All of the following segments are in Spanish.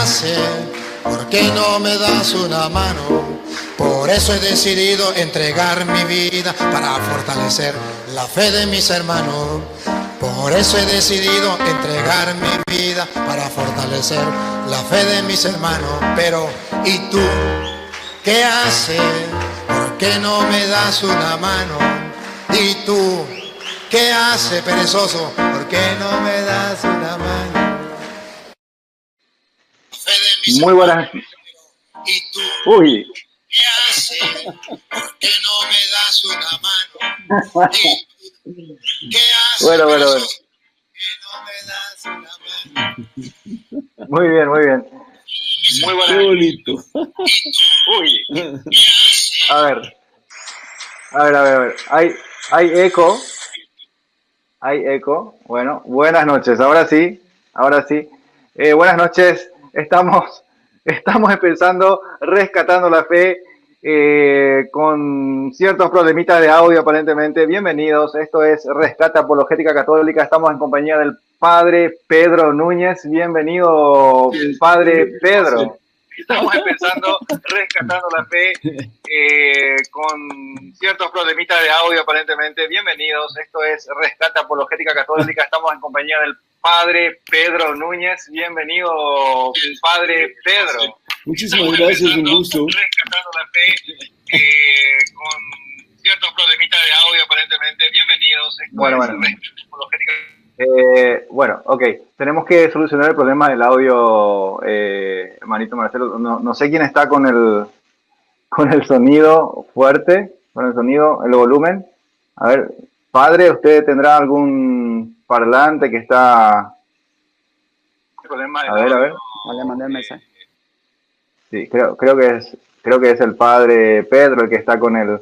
haces? ¿Por qué no me das una mano? Por eso he decidido entregar mi vida para fortalecer la fe de mis hermanos. Por eso he decidido entregar mi vida para fortalecer la fe de mis hermanos. Pero, ¿y tú qué haces? ¿Por qué no me das una mano? ¿Y tú qué haces, perezoso? ¿Por qué no me das una mano? Muy buenas. ¿Y tú Uy. qué haces? ¿Por qué no me das una mano? ¿Y tú qué haces? Bueno. ¿Por qué no me das una mano? Muy bien. Muy buenas. Qué bonito. Uy. A ver. Hay eco. Bueno, buenas noches. Ahora sí. Buenas noches. Estamos empezando rescatando la fe con ciertos problemitas de audio aparentemente. Bienvenidos. Esto es Rescate Apologética Católica. Estamos en compañía del Padre Pedro Núñez. Bienvenido, Padre Pedro. Estamos empezando rescatando la fe con ciertos problemitas de audio aparentemente. Bienvenidos, esto es Rescate Apologética Católica. Estamos en compañía del Padre Pedro Núñez. Bienvenido, Padre Pedro. Muchísimas gracias, un gusto. Rescatando la fe con ciertos problemitas de audio aparentemente. Bienvenidos, esto es Rescate Apologética. Bueno, ok. Tenemos que solucionar el problema del audio, hermanito Marcelo. No sé quién está con el sonido fuerte, con el sonido, el volumen. A ver, padre, ¿usted tendrá algún parlante que está? A ver. Le mandé el mensaje. Sí, creo que es el padre Pedro el que está con el.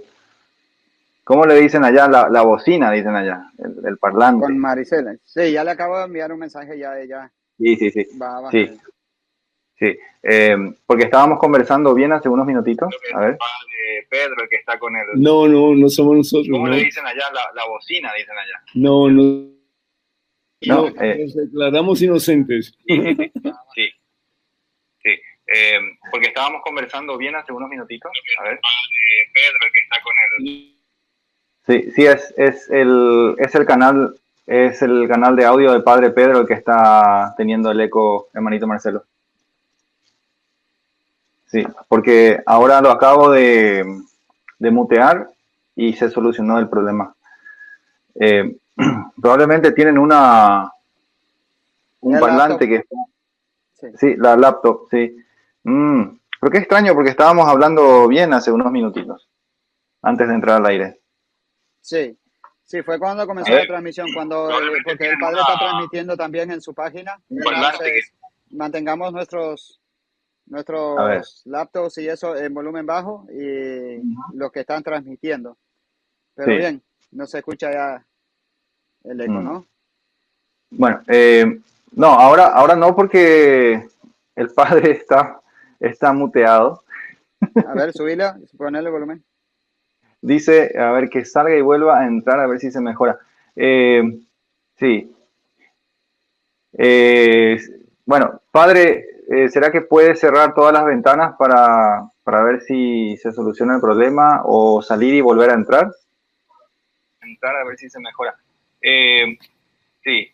¿Cómo le dicen allá? La bocina, dicen allá, el parlante. Con Maricela. Sí, ya le acabo de enviar un mensaje ya a ella. Sí. Va a bajar. Sí. Porque estábamos conversando bien hace unos minutitos. A ver. Padre Pedro, el que está con el. No somos nosotros. ¿Cómo no. le dicen allá? La bocina, dicen allá. No. No, nos declaramos inocentes. Sí. Porque estábamos conversando bien hace unos minutitos. A ver. Padre Pedro, el que está con el. Sí, es el canal de audio del Padre Pedro el que está teniendo el eco, hermanito Marcelo. Sí, porque ahora lo acabo de mutear y se solucionó el problema. Probablemente tienen un parlante laptop. que está. Sí, la laptop, sí. Pero qué extraño, porque estábamos hablando bien hace unos minutitos, antes de entrar al aire. Sí, fue cuando comenzó la transmisión, porque el padre está transmitiendo también en su página. Entonces, mantengamos nuestros laptops y eso en volumen bajo y los que están transmitiendo. Pero sí. Bien, no se escucha ya el eco, ¿no? Bueno, no, ahora no, porque el padre está muteado. A ver, subirla, ponerle volumen. Dice, a ver, que salga y vuelva a entrar, a ver si se mejora. Sí. Bueno, padre, ¿será que puede cerrar todas las ventanas para ver si se soluciona el problema o salir y volver a entrar? Entrar a ver si se mejora. Sí.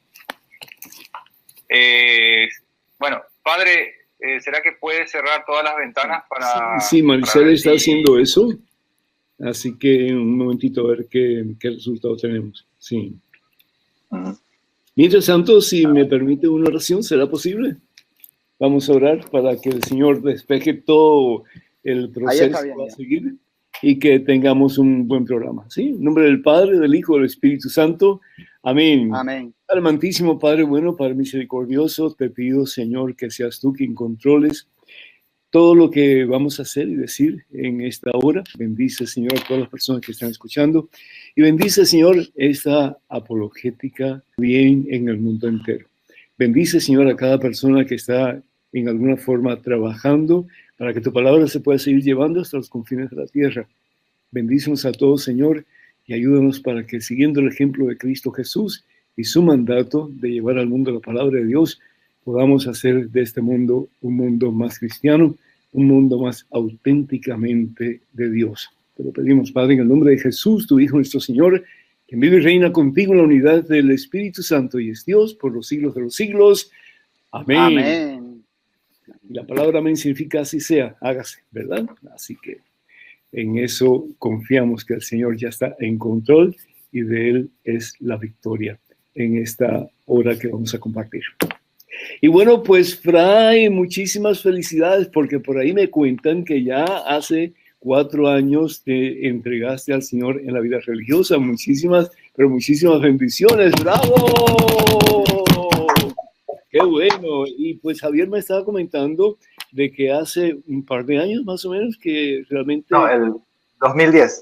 Bueno, padre, ¿será que puede cerrar todas las ventanas para... Sí, Maricela está haciendo eso. Así que un momentito a ver qué resultado tenemos. Sí. Mientras tanto, si me permite una oración, ¿será posible? Vamos a orar para que el Señor despeje todo el proceso a seguir y que tengamos un buen programa. ¿Sí? En nombre del Padre, del Hijo, del Espíritu Santo. Amén. Amén. Amantísimo Padre bueno, Padre misericordioso, te pido, Señor, que seas tú quien controles todo lo que vamos a hacer y decir en esta hora. Bendice, Señor, a todas las personas que están escuchando. Y bendice, Señor, esta apologética bien en el mundo entero. Bendice, Señor, a cada persona que está en alguna forma trabajando para que tu palabra se pueda seguir llevando hasta los confines de la tierra. Bendícenos a todos, Señor, y ayúdanos para que, siguiendo el ejemplo de Cristo Jesús y su mandato de llevar al mundo la palabra de Dios, podamos hacer de este mundo un mundo más cristiano, un mundo más auténticamente de Dios. Te lo pedimos, Padre, en el nombre de Jesús, tu Hijo, nuestro Señor, que vive y reina contigo en la unidad del Espíritu Santo y es Dios por los siglos de los siglos. Amén. Amén. Y la palabra amén significa así sea, hágase, ¿verdad? Así que en eso confiamos que el Señor ya está en control y de Él es la victoria en esta hora que vamos a compartir. Y bueno, pues Fray, muchísimas felicidades porque por ahí me cuentan que ya hace 4 años te entregaste al Señor en la vida religiosa. Muchísimas, pero muchísimas bendiciones. ¡Bravo! ¡Qué bueno! Y pues Javier me estaba comentando de que hace un par de años más o menos que realmente... No, el 2010.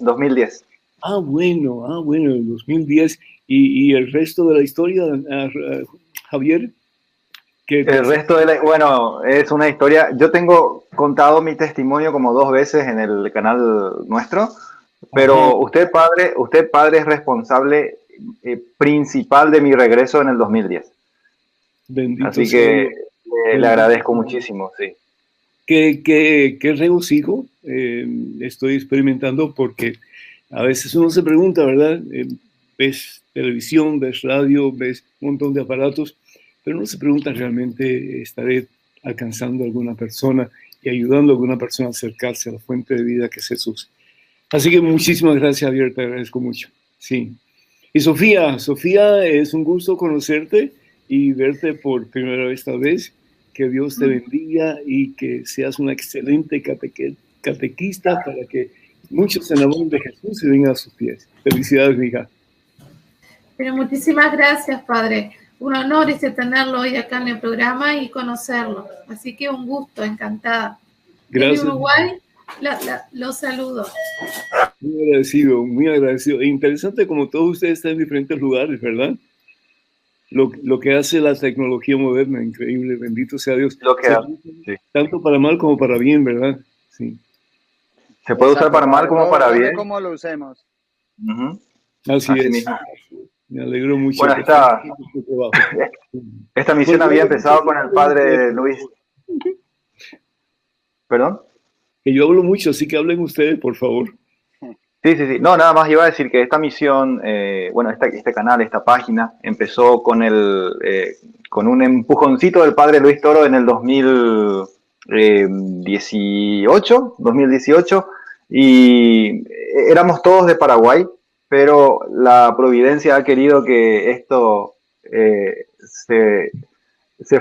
Bueno, el 2010. Y el resto de la historia, Javier... El resto bueno, es una historia. Yo tengo contado mi testimonio como 2 veces en el canal nuestro, pero usted padre es responsable principal de mi regreso en el 2010. Bendito Así sea que Dios. le agradezco muchísimo, sí. Qué regocijo estoy experimentando porque a veces uno se pregunta, ¿verdad? Ves televisión, ves radio, ves un montón de aparatos, pero uno se pregunta realmente, ¿estaré alcanzando a alguna persona y ayudando a alguna persona a acercarse a la fuente de vida que es Jesús? Así que muchísimas gracias, Javier, te agradezco mucho. Sí. Y Sofía, es un gusto conocerte y verte por primera vez tal vez. Que Dios te bendiga y que seas una excelente catequista para que muchos se enamoren de Jesús y vengan a sus pies. Felicidades, mi hija. Pero muchísimas gracias, Padre. Un honor tenerlo hoy acá en el programa y conocerlo. Así que un gusto, encantada. Gracias. En Uruguay, los saludo. Muy agradecido. E interesante como todos ustedes están en diferentes lugares, ¿verdad? Lo que hace la tecnología moderna, increíble, bendito sea Dios. Lo que hace, sí. Tanto para mal como para bien, ¿verdad? Sí. Se puede usar para mal como para bien. Como lo usemos. Así es. Mismo. Me alegro mucho. Bueno, esta misión había empezado con el padre Luis. ¿Perdón? Que yo hablo mucho, así que hablen ustedes, por favor. Sí. No, nada más iba a decir que esta misión, este canal, esta página, empezó con un empujoncito del padre Luis Toro en el 2018, y éramos todos de Paraguay, pero la providencia ha querido que esto se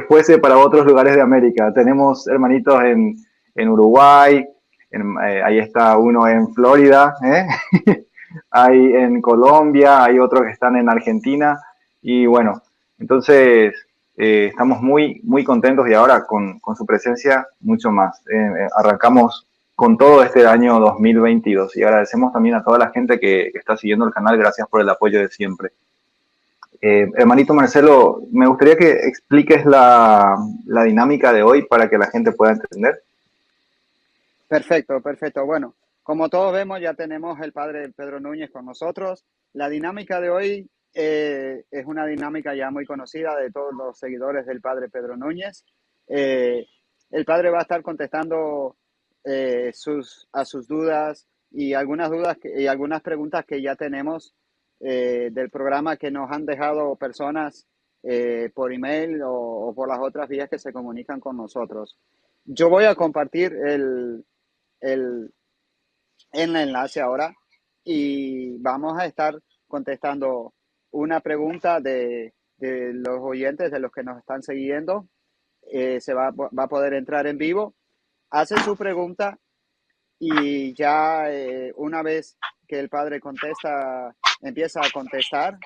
fuese para otros lugares de América. Tenemos hermanitos en Uruguay, ahí está uno en Florida, hay en Colombia, hay otros que están en Argentina, y bueno, entonces estamos muy, muy contentos, y ahora con su presencia mucho más. Arrancamos con todo este año 2022 y agradecemos también a toda la gente que está siguiendo el canal. Gracias por el apoyo de siempre. Hermanito Marcelo, me gustaría que expliques la dinámica de hoy para que la gente pueda entender. Perfecto. Bueno, como todos vemos, ya tenemos el padre Pedro Núñez con nosotros. La dinámica de hoy es una dinámica ya muy conocida de todos los seguidores del padre Pedro Núñez. El padre va a estar contestando a sus dudas y algunas preguntas que ya tenemos del programa que nos han dejado personas por email o por las otras vías que se comunican con nosotros. Yo voy a compartir el enlace ahora y vamos a estar contestando una pregunta de los oyentes, de los que nos están siguiendo. Se va a poder entrar en vivo, hace su pregunta y ya una vez que el padre empieza a contestar,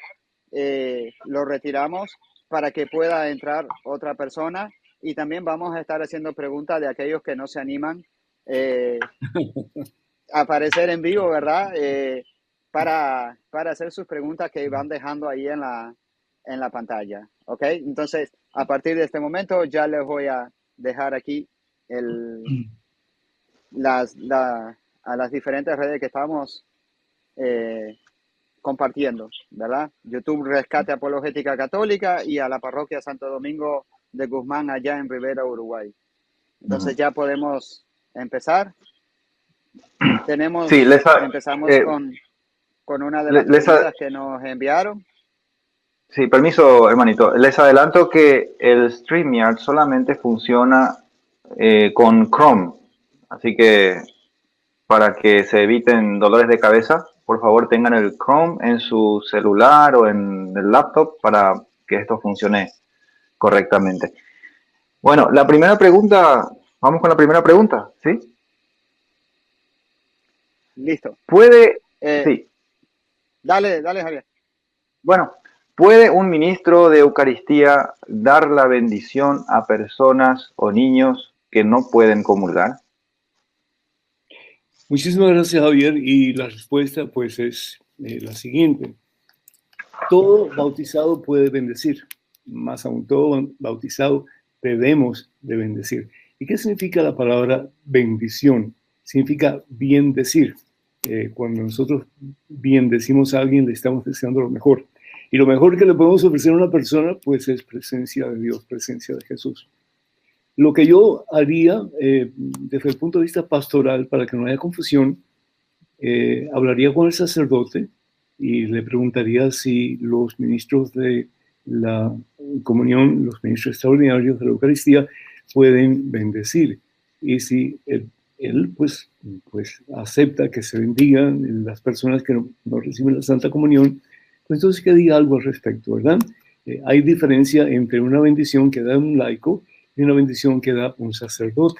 lo retiramos para que pueda entrar otra persona, y también vamos a estar haciendo preguntas de aquellos que no se animan a aparecer en vivo, ¿verdad? Para hacer sus preguntas que van dejando ahí en la pantalla, ¿ok? Entonces, a partir de este momento ya les voy a dejar aquí a las diferentes redes que estamos compartiendo, ¿verdad? YouTube Rescate Apologética Católica y a la Parroquia Santo Domingo de Guzmán allá en Rivera, Uruguay. Entonces ya podemos empezar. Sí, empezamos con una de las preguntas que nos enviaron. Sí, permiso, hermanito. Les adelanto que el StreamYard solamente funciona con Chrome. Así que para que se eviten dolores de cabeza, por favor tengan el Chrome en su celular o en el laptop para que esto funcione correctamente. Bueno, la primera pregunta, vamos con la primera pregunta, ¿sí? Listo. Sí. Dale, Javier. Bueno, ¿puede un ministro de Eucaristía dar la bendición a personas o niños que no pueden comulgar? Muchísimas gracias, Javier. Y la respuesta, pues, es la siguiente. Todo bautizado puede bendecir. Más aún, todo bautizado debemos de bendecir. ¿Y qué significa la palabra bendición? Significa bien decir. Cuando nosotros bien decimos a alguien, le estamos deseando lo mejor. Y lo mejor que le podemos ofrecer a una persona, pues, es presencia de Dios, presencia de Jesús. Lo que yo haría, desde el punto de vista pastoral, para que no haya confusión, hablaría con el sacerdote y le preguntaría si los ministros de la comunión, los ministros extraordinarios de la Eucaristía, pueden bendecir. Y si él pues acepta que se bendigan las personas que no reciben la Santa Comunión, pues entonces que diga algo al respecto, ¿verdad? Hay diferencia entre una bendición que da un laico y una bendición que da un sacerdote.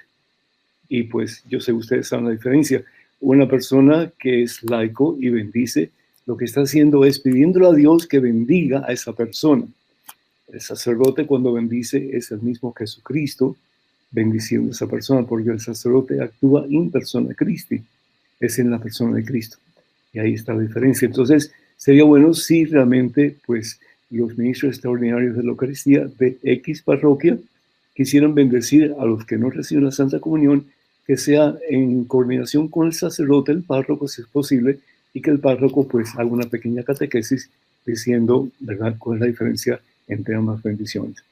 Y pues yo sé que ustedes saben la diferencia. Una persona que es laico y bendice, lo que está haciendo es pidiéndole a Dios que bendiga a esa persona. El sacerdote, cuando bendice, es el mismo Jesucristo bendiciendo a esa persona, porque el sacerdote actúa in persona Christi, es en la persona de Cristo. Y ahí está la diferencia. Entonces, sería bueno si realmente, pues, los ministros extraordinarios de la Eucaristía de X parroquia quisieran bendecir a los que no reciben la Santa Comunión, que sea en coordinación con el sacerdote, el párroco, si es posible, y que el párroco pues haga una pequeña catequesis diciendo, ¿verdad?, cuál es la diferencia entre ambas bendiciones.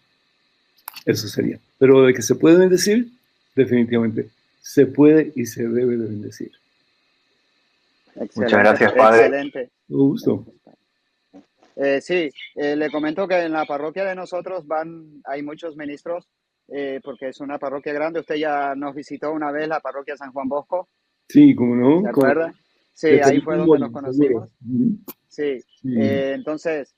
Eso sería. Pero de que se puede bendecir, definitivamente se puede y se debe de bendecir. Excelente, muchas gracias, padre. Excelente. Un gusto. Sí, le comento que en la parroquia de nosotros hay muchos ministros, porque es una parroquia grande. Usted ya nos visitó una vez la parroquia San Juan Bosco. Sí, ¿cómo no? ¿Se acuerda? Sí, ahí fue donde nos conocimos. Sí, entonces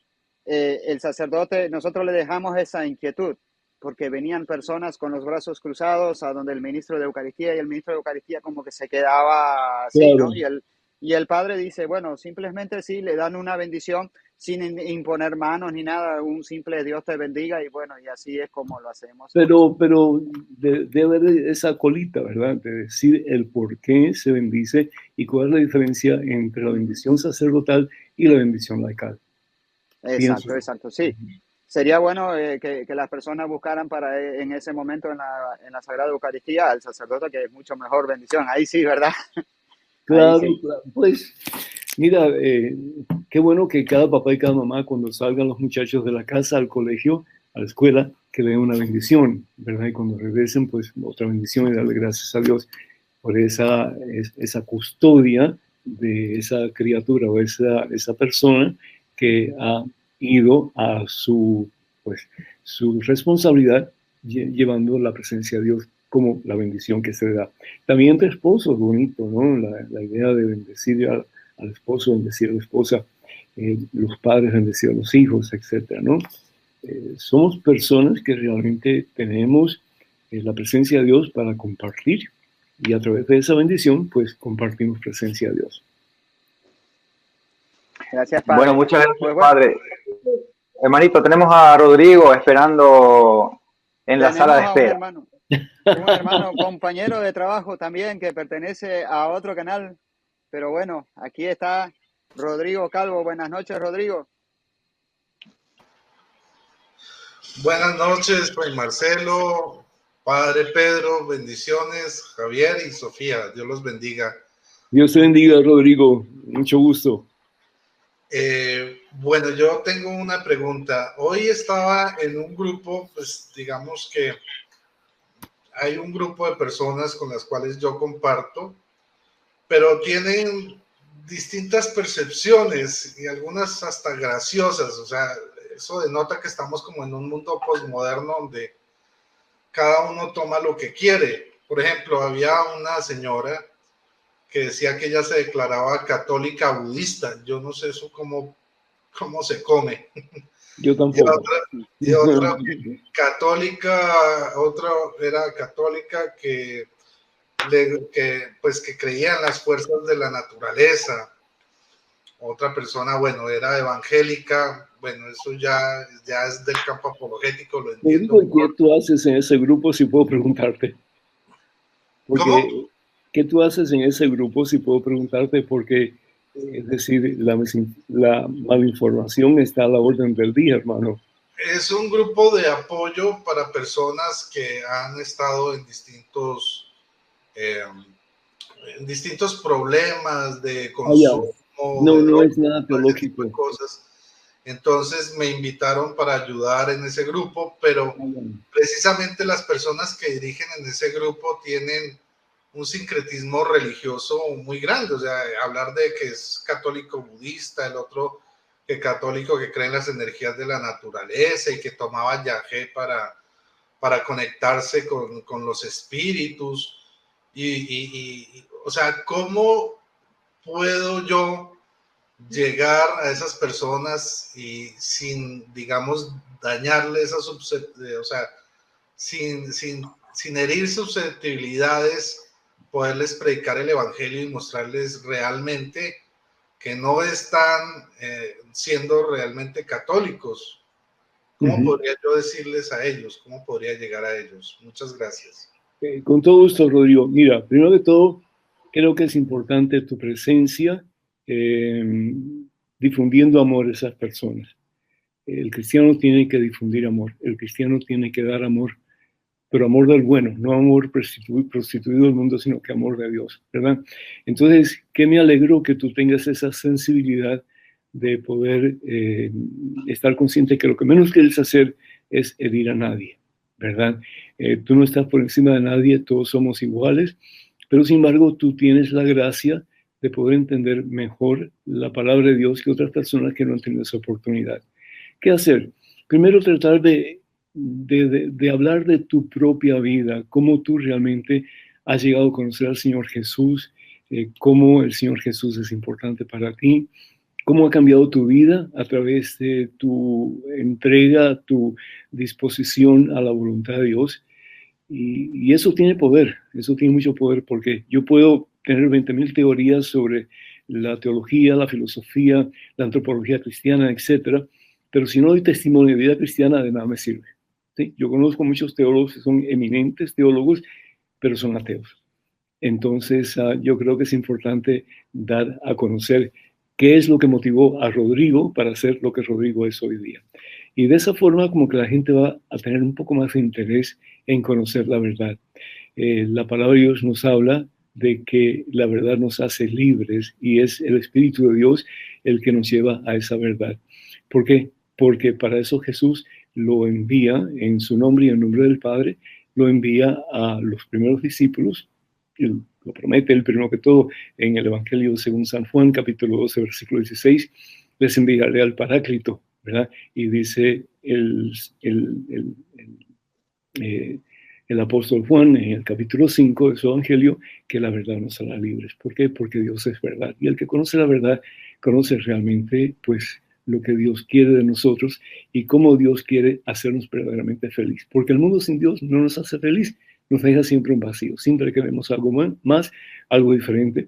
el sacerdote, nosotros le dejamos esa inquietud, porque venían personas con los brazos cruzados a donde el ministro de Eucaristía, y el ministro de Eucaristía como que se quedaba así, claro, ¿no? Y el padre dice, bueno, simplemente sí, le dan una bendición sin imponer manos ni nada, un simple Dios te bendiga, y bueno, y así es como lo hacemos. Pero debe haber esa colita, ¿verdad? De decir el por qué se bendice y cuál es la diferencia entre la bendición sacerdotal y la bendición laical. Exacto, sí. Sería bueno que las personas buscaran en ese momento en la Sagrada Eucaristía al sacerdote, que es mucho mejor bendición. Ahí sí, ¿verdad? Claro, sí. claro. Pues mira, qué bueno que cada papá y cada mamá, cuando salgan los muchachos de la casa al colegio, a la escuela, que den una bendición, ¿verdad? Y cuando regresen, pues otra bendición, y darle gracias a Dios por esa custodia de esa criatura o esa persona que ha ido a su responsabilidad llevando la presencia de Dios como la bendición que se da. También entre esposos, bonito, ¿no? La idea de bendecir al esposo, bendecir a la esposa, los padres bendecir a los hijos, etcétera, ¿no? Somos personas que realmente tenemos la presencia de Dios para compartir, y a través de esa bendición, pues compartimos presencia de Dios. Gracias, padre. Bueno, muchas gracias, padre. Hermanito, tenemos a Rodrigo esperando en la sala de espera. Un hermano, compañero de trabajo también, que pertenece a otro canal, pero bueno, aquí está Rodrigo Calvo. Buenas noches, Rodrigo. Buenas noches, Fray Marcelo, Padre Pedro, bendiciones, Javier y Sofía, Dios los bendiga. Dios te bendiga, Rodrigo, mucho gusto. Bueno, yo tengo una pregunta. Hoy estaba en un grupo, pues digamos que hay un grupo de personas con las cuales yo comparto, pero tienen distintas percepciones y algunas hasta graciosas. O sea, eso denota que estamos como en un mundo posmoderno donde cada uno toma lo que quiere. Por ejemplo, había una señora que decía que ella se declaraba católica budista. Yo no sé eso cómo se come. Yo tampoco. Y otra católica, otra era católica que creía en las fuerzas de la naturaleza. Otra persona, bueno, era evangélica. Bueno, eso ya es del campo apologético, lo entiendo mejor. ¿Qué tú haces en ese grupo, si puedo preguntarte? Porque, ¿Cómo? ¿qué tú haces en ese grupo, si puedo preguntarte? Porque, es decir, la malinformación está a la orden del día, hermano. Es un grupo de apoyo para personas que han estado en distintos problemas de consumo. No es nada teológico. Cosas. Entonces me invitaron para ayudar en ese grupo, pero precisamente las personas que dirigen en ese grupo tienen un sincretismo religioso muy grande. O sea, hablar de que es católico budista, el otro que católico que cree en las energías de la naturaleza y que tomaba yagé para conectarse con los espíritus. O sea, ¿cómo puedo yo llegar a esas personas y sin, digamos, dañarles o sea, sin herir susceptibilidades, poderles predicar el evangelio y mostrarles realmente que no están siendo realmente católicos? ¿Cómo podría yo decirles a ellos? ¿Cómo podría llegar a ellos? Muchas gracias. Con todo gusto, Rodrigo. Mira, primero de todo, creo que es importante tu presencia difundiendo amor a esas personas. El cristiano tiene que difundir amor, el cristiano tiene que dar amor, pero amor del bueno, no amor prostituido del mundo, sino que amor de Dios, ¿verdad? Entonces, que me alegro que tú tengas esa sensibilidad de poder estar consciente que lo que menos quieres hacer es herir a nadie, ¿verdad? Tú no estás por encima de nadie, todos somos iguales, pero sin embargo tú tienes la gracia de poder entender mejor la palabra de Dios que otras personas que no han tenido esa oportunidad. ¿Qué hacer? Primero tratar de hablar de tu propia vida, cómo tú realmente has llegado a conocer al Señor Jesús, cómo el Señor Jesús es importante para ti, cómo ha cambiado tu vida a través de tu entrega, tu disposición a la voluntad de Dios. Y eso tiene poder, eso tiene mucho poder, porque yo puedo tener 20,000 teorías sobre la teología, la filosofía, la antropología cristiana, etcétera, pero si no doy testimonio de vida cristiana, de nada me sirve. ¿Sí? Yo conozco muchos teólogos que son eminentes teólogos, pero son ateos. Entonces, yo creo que es importante dar a conocer qué es lo que motivó a Rodrigo para ser lo que Rodrigo es hoy día. Y de esa forma, como que la gente va a tener un poco más de interés en conocer la verdad. La palabra de Dios nos habla de que la verdad nos hace libres y es el Espíritu de Dios el que nos lleva a esa verdad. ¿Por qué? Porque para eso Jesús lo envía en su nombre y en nombre del Padre, lo envía a los primeros discípulos, y lo promete el primero que todo en el Evangelio según San Juan, capítulo 12, versículo 16, les enviaré al Paráclito, ¿verdad? Y dice el apóstol Juan en el capítulo 5 de su Evangelio que la verdad nos hará libres. ¿Por qué? Porque Dios es verdad. Y el que conoce la verdad, conoce realmente, pues, lo que Dios quiere de nosotros y cómo Dios quiere hacernos verdaderamente feliz. Porque el mundo sin Dios no nos hace feliz, nos deja siempre un vacío. Siempre queremos algo más, algo diferente.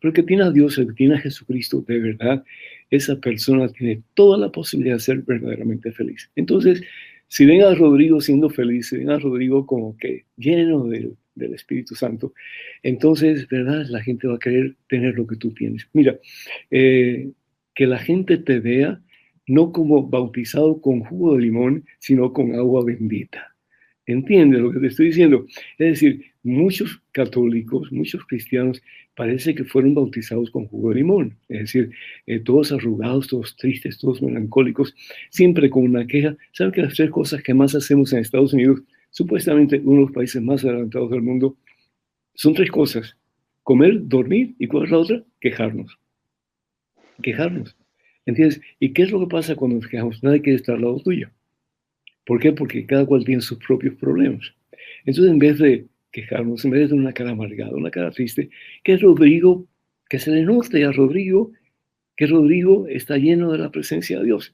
Pero el que tiene a Dios, el que tiene a Jesucristo de verdad, esa persona tiene toda la posibilidad de ser verdaderamente feliz. Entonces, si ven a Rodrigo siendo feliz, si ven a Rodrigo como que lleno del Espíritu Santo, entonces, ¿verdad? La gente va a querer tener lo que tú tienes. Mira, que la gente te vea no como bautizado con jugo de limón, sino con agua bendita. ¿Entiendes lo que te estoy diciendo? Es decir, muchos católicos, muchos cristianos, parece que fueron bautizados con jugo de limón. Es decir, todos arrugados, todos tristes, todos melancólicos, siempre con una queja. ¿Saben que las 3 cosas que más hacemos en Estados Unidos, supuestamente uno de los países más adelantados del mundo, son 3 cosas? Comer, dormir, ¿y cuál es la otra? Quejarnos. Quejarnos. ¿Entiendes? ¿Y qué es lo que pasa cuando nos quejamos? Nadie quiere estar al lado tuyo. ¿Por qué? Porque cada cual tiene sus propios problemas. Entonces, en vez de quejarnos, en vez de tener una cara amargada, una cara triste, que Rodrigo, que se le note a Rodrigo, que Rodrigo está lleno de la presencia de Dios.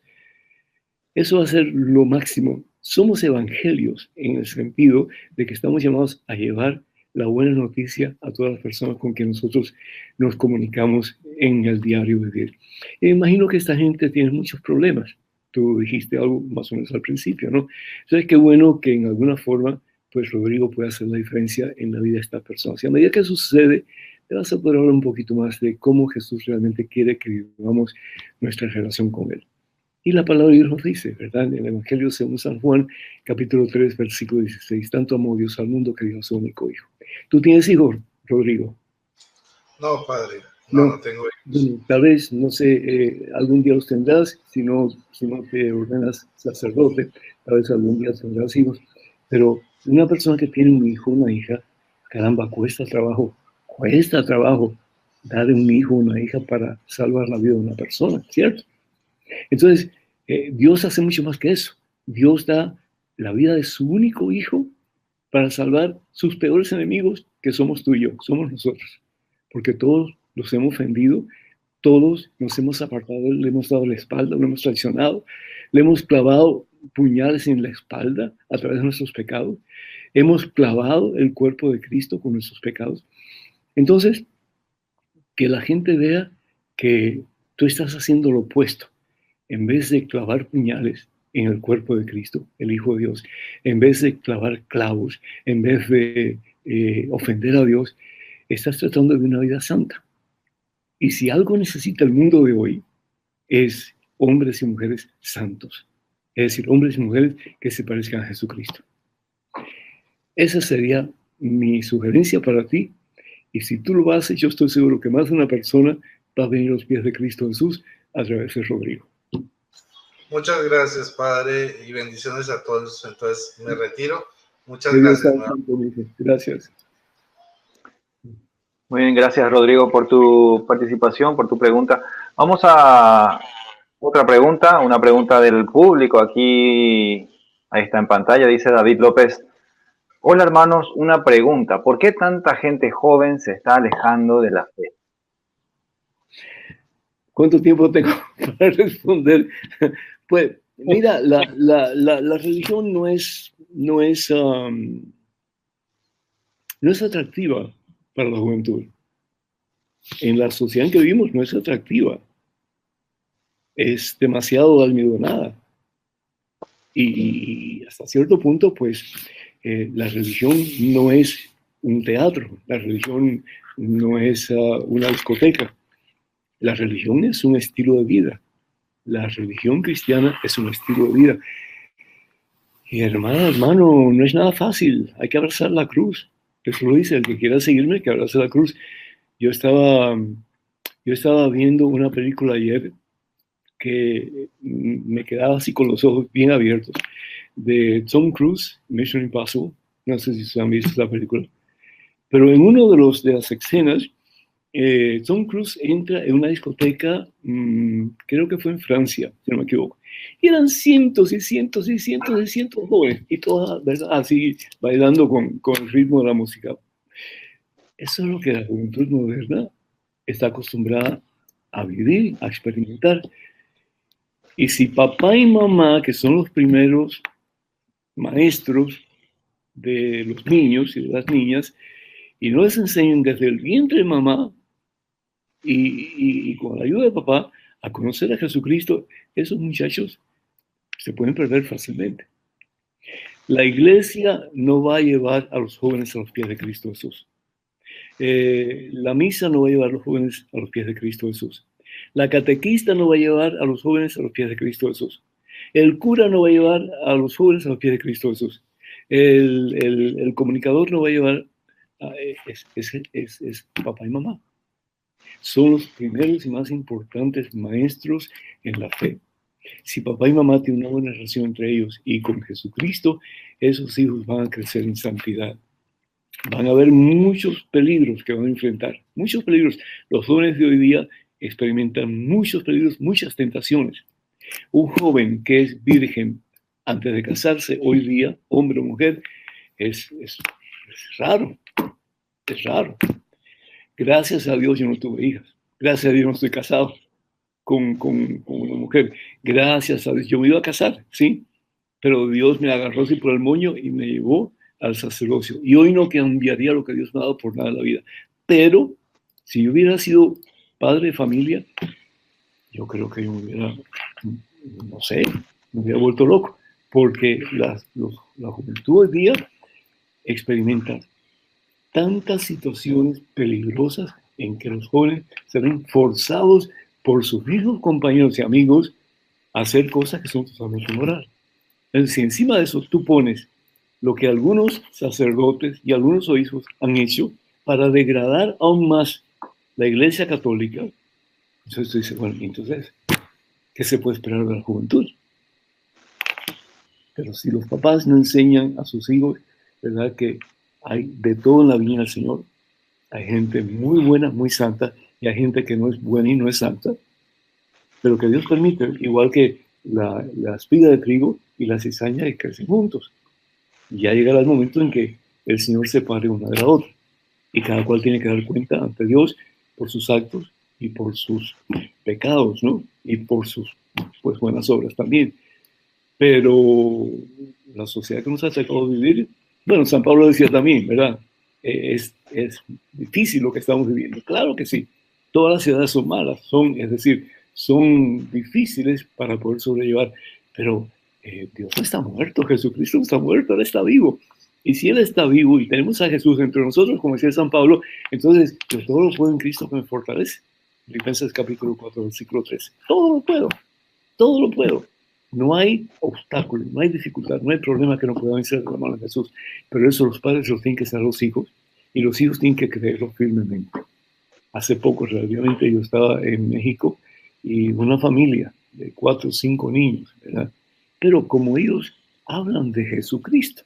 Eso va a ser lo máximo. Somos evangelios en el sentido de que estamos llamados a llevar la buena noticia a todas las personas con quien nosotros nos comunicamos en el diario vivir. Y me imagino que esta gente tiene muchos problemas. Tú dijiste algo más o menos al principio, ¿no? Entonces, qué bueno que en alguna forma, pues Rodrigo puede hacer la diferencia en la vida de estas personas. Y a medida que sucede, te vas a poder hablar un poquito más de cómo Jesús realmente quiere que vivamos nuestra relación con Él. Y la palabra de Dios nos dice, ¿verdad? En el Evangelio según San Juan, capítulo 3, versículo 16, tanto amó Dios al mundo que dio a su único hijo. ¿Tú tienes hijos, Rodrigo? No, padre, no tengo hijos. Tal vez, no sé, algún día los tendrás, si no te ordenas sacerdote, tal vez algún día tendrás hijos, pero una persona que tiene un hijo, una hija, caramba, cuesta trabajo darle un hijo o una hija para salvar la vida de una persona, ¿cierto? Entonces, Dios hace mucho más que eso. Dios da la vida de su único hijo para salvar sus peores enemigos, que somos tú y yo, somos nosotros. Porque todos los hemos ofendido, todos nos hemos apartado, le hemos dado la espalda, lo hemos traicionado, le hemos clavado puñales en la espalda a través de nuestros pecados, hemos clavado el cuerpo de Cristo con nuestros pecados. Entonces, que la gente vea que tú estás haciendo lo opuesto. En vez de clavar puñales en el cuerpo de Cristo, el Hijo de Dios, en vez de clavar clavos, en vez de ofender a Dios, estás tratando de una vida santa. Y si algo necesita el mundo de hoy, es hombres y mujeres santos. Es decir, hombres y mujeres que se parezcan a Jesucristo. Esa sería mi sugerencia para ti. Y si tú lo haces, yo estoy seguro que más de una persona va a venir a los pies de Cristo Jesús a través de Rodrigo. Muchas gracias, Padre, y bendiciones a todos. Entonces, me retiro. Muchas gracias. Gracias. Muy bien, gracias, Rodrigo, por tu participación, por tu pregunta. Vamos a otra pregunta, una pregunta del público. Aquí, ahí está en pantalla, dice David López. Hola, hermanos, una pregunta. ¿Por qué tanta gente joven se está alejando de la fe? ¿Cuánto tiempo tengo para responder? Pues, mira, la religión no es atractiva para la juventud. En la sociedad en que vivimos no es atractiva. Es demasiado almidonada. Y hasta cierto punto, pues, la religión no es un teatro. La religión no es una discoteca. La religión es un estilo de vida. La religión cristiana es un estilo de vida. Y hermano, no es nada fácil. Hay que abrazar la cruz. Eso lo dice, el que quiera seguirme, que abrace la cruz. Yo estaba viendo una película ayer que me quedaba así con los ojos bien abiertos, de Tom Cruise, Mission Impossible. No sé si se han visto la película. Pero en uno de las escenas, Tom Cruise entra en una discoteca, creo que fue en Francia, si no me equivoco, y eran cientos y cientos y cientos y cientos de jóvenes, y todas, ¿verdad?, así bailando con el ritmo de la música. Eso es lo que la juventud moderna está acostumbrada a vivir, a experimentar. Y si papá y mamá, que son los primeros maestros de los niños y de las niñas, y no les enseñan desde el vientre de mamá y con la ayuda de papá a conocer a Jesucristo, esos muchachos se pueden perder fácilmente. La iglesia no va a llevar a los jóvenes a los pies de Cristo Jesús. La misa no va a llevar a los jóvenes a los pies de Cristo Jesús. La catequista no va a llevar a los jóvenes a los pies de Cristo Jesús. El cura no va a llevar a los jóvenes a los pies de Cristo Jesús. El comunicador no va a llevar es papá y mamá. Son los primeros y más importantes maestros en la fe. Si papá y mamá tienen una buena relación entre ellos y con Jesucristo, esos hijos van a crecer en santidad. Van a haber muchos peligros que van a enfrentar, muchos peligros. Los jóvenes de hoy día experimentan muchos peligros, muchas tentaciones. Un joven que es virgen antes de casarse, hoy día, hombre o mujer, es raro, es raro. Gracias a Dios yo no tuve hijas, gracias a Dios no estoy casado con una mujer, gracias a Dios. Yo me iba a casar, sí, pero Dios me agarró así por el moño y me llevó al sacerdocio. Y hoy no cambiaría lo que Dios me ha dado por nada en la vida. Pero si yo hubiera sido padre de familia, yo creo que yo me hubiera, no sé, me hubiera vuelto loco. Porque la juventud hoy día experimenta tantas situaciones peligrosas en que los jóvenes se ven forzados por sus mismos compañeros y amigos a hacer cosas que son totalmente inmorales. Entonces, si encima de eso tú pones lo que algunos sacerdotes y algunos obispos han hecho para degradar aún más la Iglesia Católica, entonces tú dices, bueno, entonces, ¿qué se puede esperar de la juventud? Pero si los papás no enseñan a sus hijos, ¿verdad? Que hay de todo en la viña del Señor. Hay gente muy buena, muy santa, y hay gente que no es buena y no es santa, pero que Dios permite, igual que la espiga de trigo y la cizaña, que crecen juntos. Y ya llegará el momento en que el Señor separe una de la otra, y cada cual tiene que dar cuenta ante Dios por sus actos y por sus pecados, ¿no? Y por sus, pues, buenas obras también. Pero la sociedad que nos ha tocado vivir, bueno, San Pablo decía también, ¿verdad? Es difícil lo que estamos viviendo. Claro que sí. Todas las ciudades son malas, es decir, son difíciles para poder sobrellevar. Pero Dios no está muerto, Jesucristo no está muerto, Él está vivo. Y si Él está vivo y tenemos a Jesús entre nosotros, como decía San Pablo, entonces yo todo lo puedo en Cristo que me fortalece. Filipenses capítulo 4, versículo 13. Todo lo puedo, todo lo puedo. No hay obstáculo, no hay dificultad, no hay problema que no pueda vencer de la mano de Jesús. Pero eso los padres los tienen que hacer los hijos y los hijos tienen que creerlo firmemente. Hace poco, relativamente, yo estaba en México y una familia de 4 o 5 niños, ¿verdad? Pero como ellos hablan de Jesucristo,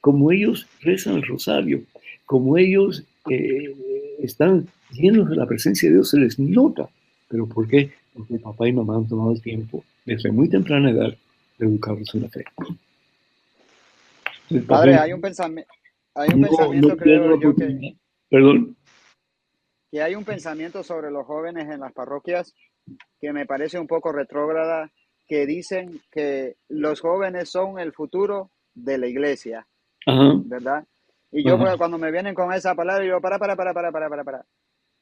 como ellos rezan el rosario, como ellos están llenos de la presencia de Dios, se les nota. ¿Pero por qué? Porque papá y mamá han tomado el tiempo desde muy temprana edad de educarlos en la fe. Entonces, Padre, hay un pensamiento, creo yo, Perdón. Que hay un pensamiento sobre los jóvenes en las parroquias que me parece un poco retrógrada, que dicen que los jóvenes son el futuro de la iglesia, Ajá. ¿verdad? Y yo cuando me vienen con esa palabra, yo para.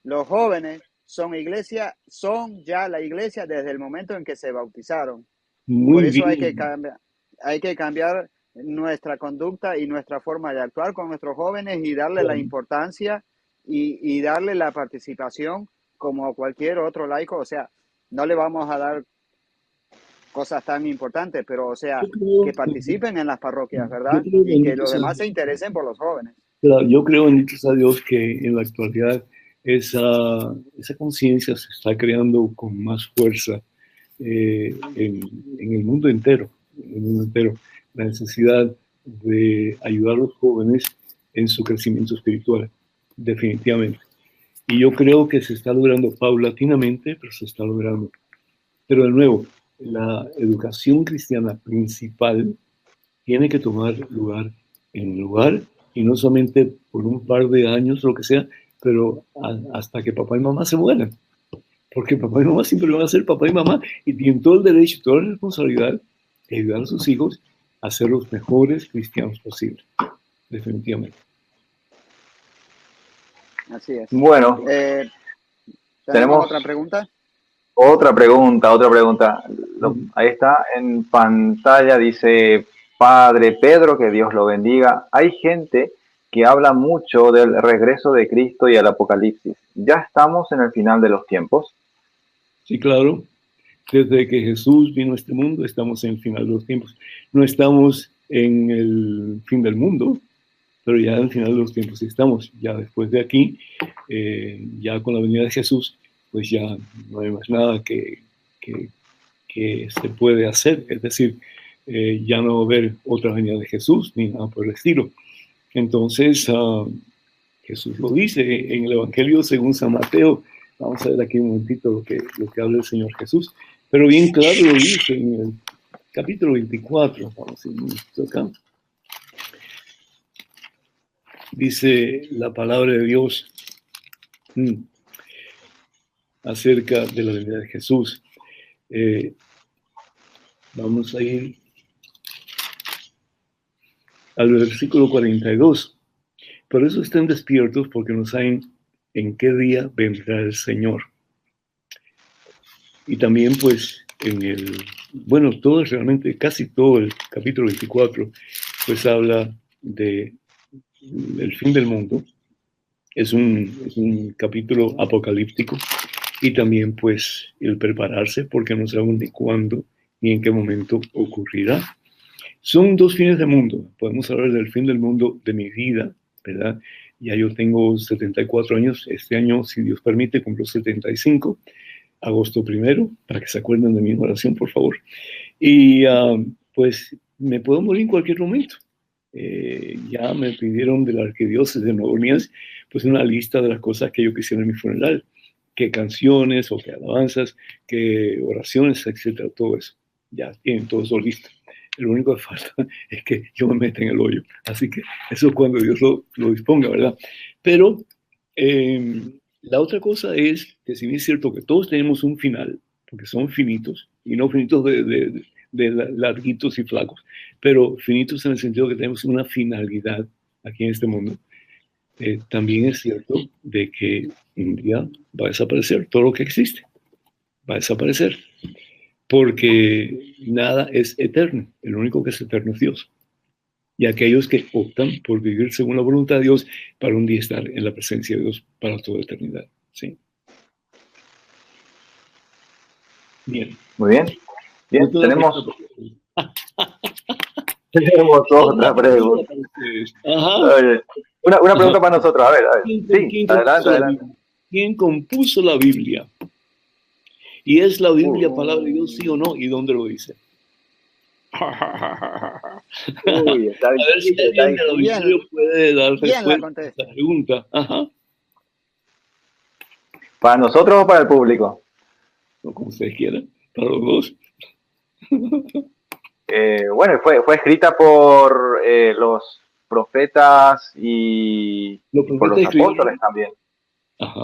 Los jóvenes son iglesia, son ya la iglesia desde el momento en que se bautizaron. Por eso hay que cambiar nuestra conducta y nuestra forma de actuar con nuestros jóvenes y darle la importancia y darle la participación como cualquier otro laico. O sea, no le vamos a dar cosas tan importantes, pero o sea, que participen en las parroquias, ¿verdad? Y que los demás se interesen por los jóvenes. Claro, yo creo, bendito a Dios, que en la actualidad esa conciencia se está creando con más fuerza en el mundo entero, la necesidad de ayudar a los jóvenes en su crecimiento espiritual, definitivamente. Y yo creo que se está logrando paulatinamente, pero se está logrando. Pero de nuevo, la educación cristiana principal tiene que tomar lugar en lugar, y no solamente por un par de años, lo que sea, pero hasta que papá y mamá se mueran. Porque papá y mamá siempre van a ser papá y mamá y tienen todo el derecho y toda la responsabilidad de ayudar a sus hijos a ser los mejores cristianos posibles. Definitivamente. Así es. Bueno, ¿tenemos otra pregunta? Otra pregunta. Ahí está en pantalla, dice Padre Pedro, que Dios lo bendiga. Hay gente que habla mucho del regreso de Cristo y el Apocalipsis. ¿Ya estamos en el final de los tiempos? Sí, claro. Desde que Jesús vino a este mundo, estamos en el final de los tiempos. No estamos en el fin del mundo, pero ya al final de los tiempos estamos. Ya después de aquí, ya con la venida de Jesús, pues ya no hay más nada que se puede hacer. Es decir, ya no va a haber otra venida de Jesús ni nada por el estilo. Entonces, Jesús lo dice en el Evangelio según San Mateo. Vamos a ver aquí un momentito lo que habla el Señor Jesús. Pero bien claro lo dice en el capítulo 24. Vamos a ir un momentito acá. Dice la palabra de Dios acerca de la venida de Jesús. Vamos a ir al versículo 42. Por eso estén despiertos, porque no saben en qué día vendrá el Señor. Y también, pues, todo realmente, casi todo el capítulo 24, pues habla de el fin del mundo. Es un capítulo apocalíptico. Y también, pues, el prepararse, porque no sabemos ni cuándo ni en qué momento ocurrirá. Son dos fines del mundo. Podemos hablar del fin del mundo de mi vida, ¿verdad? Ya yo tengo 74 años. Este año, si Dios permite, cumplo 75. Agosto 1, para que se acuerden de mi oración, por favor. Y, pues, me puedo morir en cualquier momento. Ya me pidieron de la Arquidiócesis de Nueva Orleans, pues, una lista de las cosas que yo quisiera en mi funeral. Qué canciones o qué alabanzas, qué oraciones, etcétera, todo eso. Ya tienen todo eso listo. Lo único que falta es que yo me meta en el hoyo. Así que eso es cuando Dios lo disponga, ¿verdad? Pero la otra cosa es que si bien es cierto que todos tenemos un final, porque son finitos, y no finitos de larguitos y flacos, pero finitos en el sentido que tenemos una finalidad aquí en este mundo, también es cierto de que un día va a desaparecer todo lo que existe. Va a desaparecer. Porque nada es eterno. El único que es eterno es Dios. Y aquellos que optan por vivir según la voluntad de Dios para un día estar en la presencia de Dios para toda eternidad. ¿Sí? Bien. Muy bien. Bien, tenemos otra pregunta. Oye, una pregunta para nosotros. A ver. Sí, adelante. ¿Quién compuso la Biblia? ¿Y es la Biblia palabra de Dios, sí o no? ¿Y dónde lo dice? Uy, está a ver si alguien de la Biblia puede dar respuesta a esta pregunta. Ajá. ¿Para nosotros o para el público? No, como ustedes quieran, para los dos. Bueno, fue escrita por los profetas y por los apóstoles también. Ajá.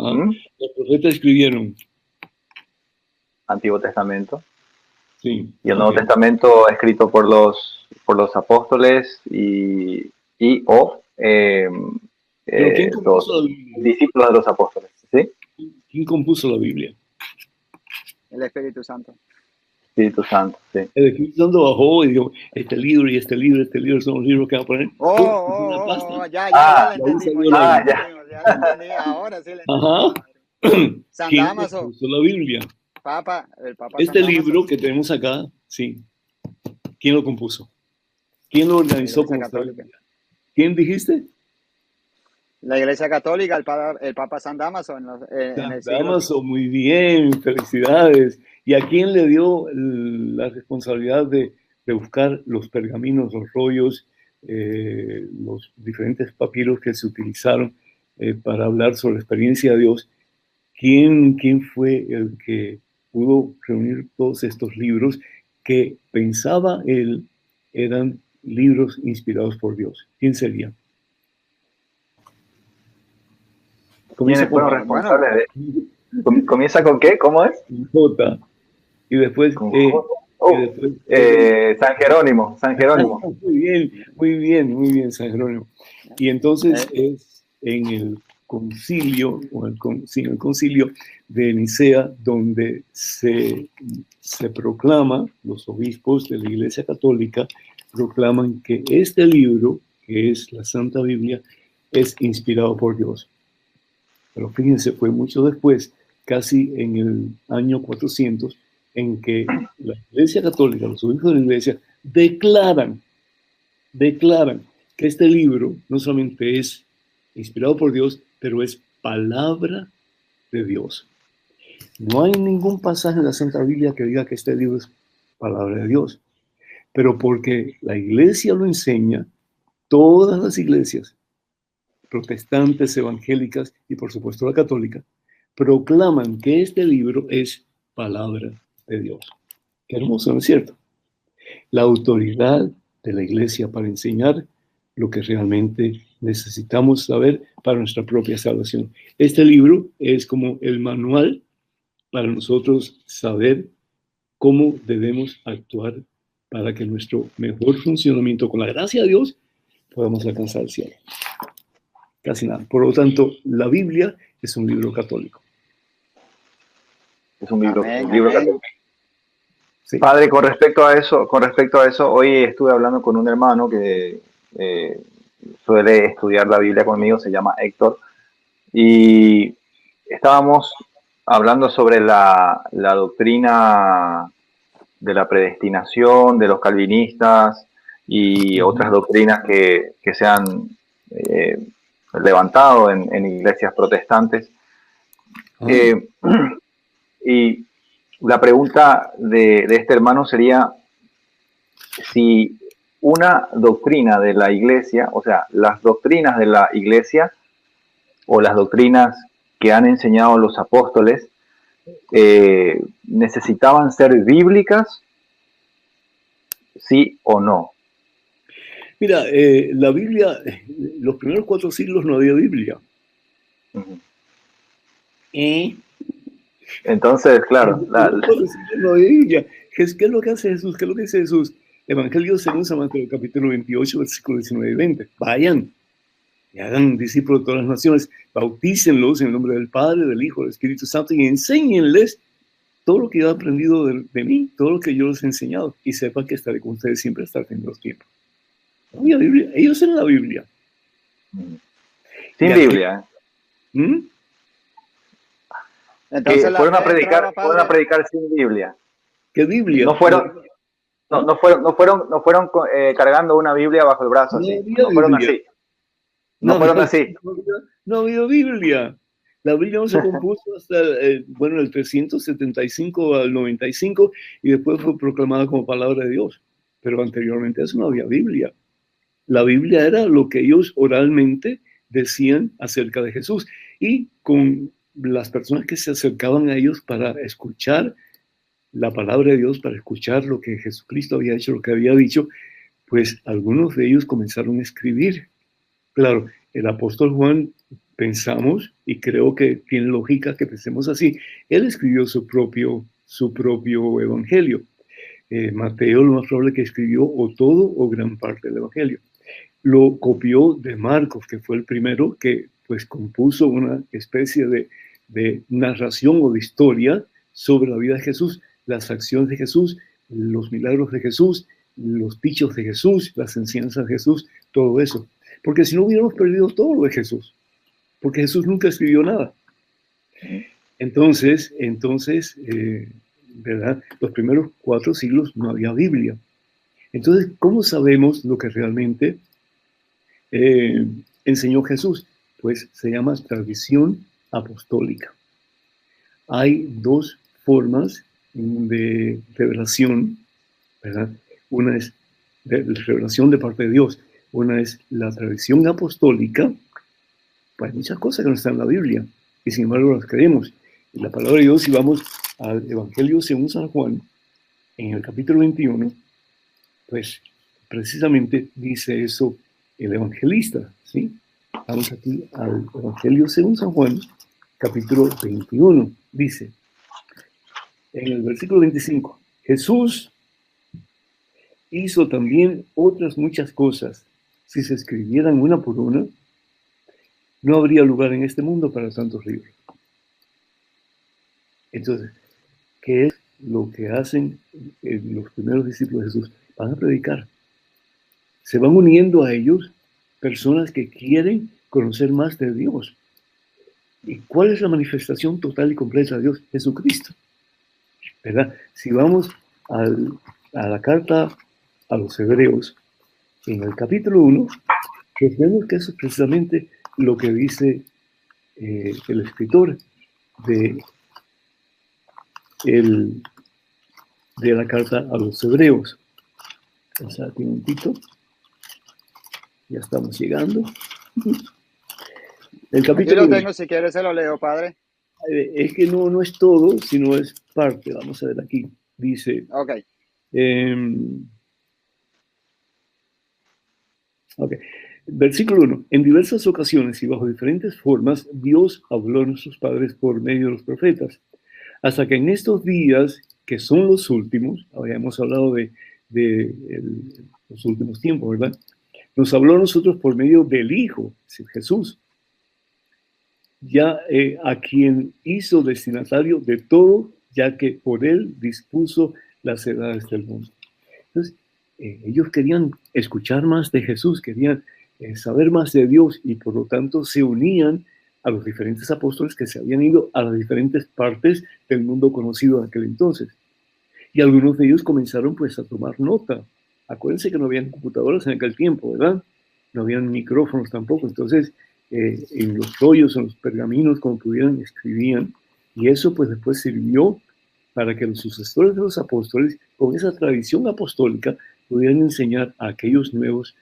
Los profetas escribieron Antiguo Testamento. Sí. Y el Nuevo Testamento escrito por los apóstoles y los discípulos de los apóstoles. ¿Sí? ¿Quién compuso la Biblia? El Espíritu Santo. Espíritu Santo, sí. El Espíritu Santo bajó y dijo, este libro y este libro son los libros que van a poner. Ya lo entendí. Ahora sí lo entendí. San Damaso. ¿Quién compuso la Biblia? El Papa este libro que tenemos acá, sí. ¿Quién lo compuso? ¿Quién lo organizó como católica? ¿Quién dijiste? La Iglesia Católica, el Papa San Damaso. San Damaso, muy bien, felicidades. ¿Y a quién le dio la responsabilidad de buscar los pergaminos, los rollos, los diferentes papiros que se utilizaron para hablar sobre la experiencia de Dios? ¿Quién fue el que pudo reunir todos estos libros que pensaba él eran libros inspirados por Dios? ¿Quién sería? ¿Quiénes fueron responsables de? ¿Comienza con qué? ¿Cómo es? J. Y después... San Jerónimo. Muy bien, San Jerónimo. Y entonces es en el concilio, el concilio de Nicea, donde se proclama, los obispos de la Iglesia Católica proclaman que este libro, que es la Santa Biblia, es inspirado por Dios. Pero fíjense, fue mucho después, casi en el año 400, en que la Iglesia Católica, los obispos de la Iglesia, declaran que este libro no solamente es inspirado por Dios, pero es palabra de Dios. No hay ningún pasaje en la Santa Biblia que diga que este libro es palabra de Dios, pero porque la iglesia lo enseña, todas las iglesias, protestantes, evangélicas y por supuesto la católica, proclaman que este libro es palabra de Dios. Qué hermoso, ¿no es cierto? La autoridad de la iglesia para enseñar lo que realmente necesitamos saber para nuestra propia salvación. Este libro es como el manual para nosotros saber cómo debemos actuar para que nuestro mejor funcionamiento, con la gracia de Dios, podamos alcanzar el cielo. Casi nada. Por lo tanto, la Biblia es un libro católico. Es un libro, Amén, un libro amén. católico. Sí. Padre, con respecto a eso, hoy estuve hablando con un hermano que suele estudiar la Biblia conmigo, se llama Héctor, y estábamos hablando sobre la doctrina de la predestinación de los calvinistas y otras doctrinas que se han levantado en iglesias protestantes. Y la pregunta de este hermano sería si una doctrina de la iglesia, o sea, las doctrinas de la iglesia o las doctrinas que han enseñado los apóstoles necesitaban ser bíblicas, sí o no. Mira, la Biblia, los primeros 4 siglos no había Biblia. Uh-huh. Entonces, claro. No había Biblia. ¿Qué es lo que hace Jesús? ¿Qué es lo que dice Jesús? Evangelio según San Mateo, capítulo 28, versículos 19 y 20. Vayan y hagan discípulos de todas las naciones, bautícenlos en el nombre del Padre, del Hijo, del Espíritu Santo y enséñenles todo lo que yo he aprendido de mí, todo lo que yo les he enseñado, y sepan que estaré con ustedes siempre hasta el fin de los tiempos. No había Biblia. Ellos en la Biblia. Sin Biblia. Entonces, fueron a predicar sin Biblia. ¿Qué Biblia? No fueron cargando una Biblia bajo el brazo. No fueron así. No había Biblia. La Biblia no se compuso hasta, el 375 al 95 y después fue proclamada como palabra de Dios. Pero anteriormente a eso no había Biblia. La Biblia era lo que ellos oralmente decían acerca de Jesús. Y con las personas que se acercaban a ellos para escuchar la palabra de Dios, para escuchar lo que Jesucristo había hecho, lo que había dicho, pues algunos de ellos comenzaron a escribir. Claro, el apóstol Juan, pensamos, y creo que tiene lógica que pensemos así, él escribió su propio evangelio. Mateo, lo más probable que escribió o todo o gran parte del evangelio. Lo copió de Marcos, que fue el primero que pues compuso una especie de narración o de historia sobre la vida de Jesús, las acciones de Jesús, los milagros de Jesús, los dichos de Jesús, las enseñanzas de Jesús, todo eso. Porque si no hubiéramos perdido todo lo de Jesús, porque Jesús nunca escribió nada. Entonces, ¿verdad? Los primeros 4 siglos no había Biblia. Entonces, ¿cómo sabemos lo que realmente enseñó Jesús? Pues se llama tradición apostólica. Hay 2 formas de revelación, ¿verdad? Una es de revelación de parte de Dios. Una es la tradición apostólica. Pues hay muchas cosas que no están en la Biblia y sin embargo las creemos. Y la palabra de Dios, si vamos al Evangelio según San Juan, en el capítulo 21, pues precisamente dice eso el evangelista, ¿sí? Vamos aquí al Evangelio según San Juan, capítulo 21. Dice, en el versículo 25, Jesús hizo también otras muchas cosas. Si se escribieran una por una, no habría lugar en este mundo para tantos libros. Entonces, ¿qué es lo que hacen los primeros discípulos de Jesús? Van a predicar. Se van uniendo a ellos personas que quieren conocer más de Dios. ¿Y cuál es la manifestación total y completa de Dios? Jesucristo. ¿Verdad? Si vamos a la carta a los Hebreos, en el capítulo 1, Pues vemos que eso es precisamente lo que dice el escritor de, de la carta a los hebreos. O sea, un momentito. Ya estamos llegando. El capítulo. Aquí lo tengo, si quieres se lo leo, padre. Es que no es todo, sino es parte. Vamos a ver aquí. Dice. Ok. Versículo 1. En diversas ocasiones y bajo diferentes formas, Dios habló a nuestros padres por medio de los profetas. Hasta que en estos días, que son los últimos, ahora hemos hablado de los últimos tiempos, ¿verdad? Nos habló a nosotros por medio del Hijo, Jesús, ya a quien hizo destinatario de todo, ya que por él dispuso las edades del mundo. Entonces, ellos querían escuchar más de Jesús, querían saber más de Dios y por lo tanto se unían a los diferentes apóstoles que se habían ido a las diferentes partes del mundo conocido en aquel entonces. Y algunos de ellos comenzaron pues a tomar nota. Acuérdense que no habían computadoras en aquel tiempo, ¿verdad? No habían micrófonos tampoco. Entonces, en los rollos, en los pergaminos, como pudieran, escribían. Y eso pues después sirvió para que los sucesores de los apóstoles, con esa tradición apostólica, pudieran enseñar a aquellos nuevos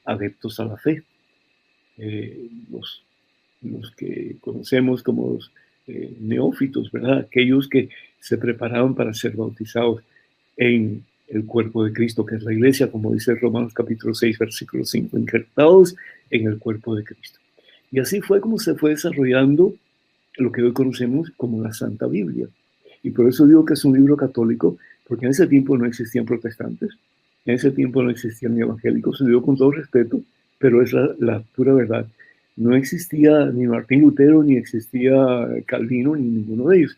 adeptos a la fe. Los que conocemos como los neófitos, ¿verdad? Aquellos que se preparaban para ser bautizados en el cuerpo de Cristo, que es la iglesia, como dice Romanos capítulo 6, versículo 5, injertados en el cuerpo de Cristo. Y así fue como se fue desarrollando lo que hoy conocemos como la Santa Biblia. Y por eso digo que es un libro católico, porque en ese tiempo no existían protestantes, en ese tiempo no existían ni evangélicos, lo digo con todo respeto, pero es la pura verdad. No existía ni Martín Lutero, ni existía Calvino, ni ninguno de ellos.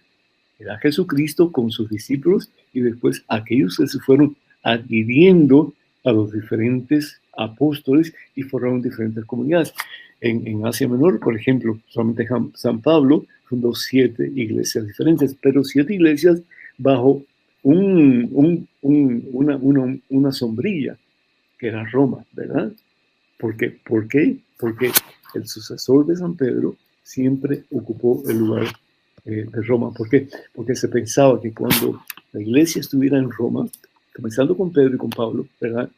Era Jesucristo con sus discípulos y después aquellos que se fueron adhiriendo a los diferentes apóstoles y formaron diferentes comunidades. En Asia Menor, por ejemplo, solamente San Pablo fundó 7 iglesias diferentes, pero 7 iglesias bajo una sombrilla, que era Roma, ¿verdad? ¿Por qué? Porque el sucesor de San Pedro siempre ocupó el lugar de Roma. ¿Por qué? Porque se pensaba que cuando la iglesia estuviera en Roma, comenzando con Pedro y con Pablo, ¿verdad?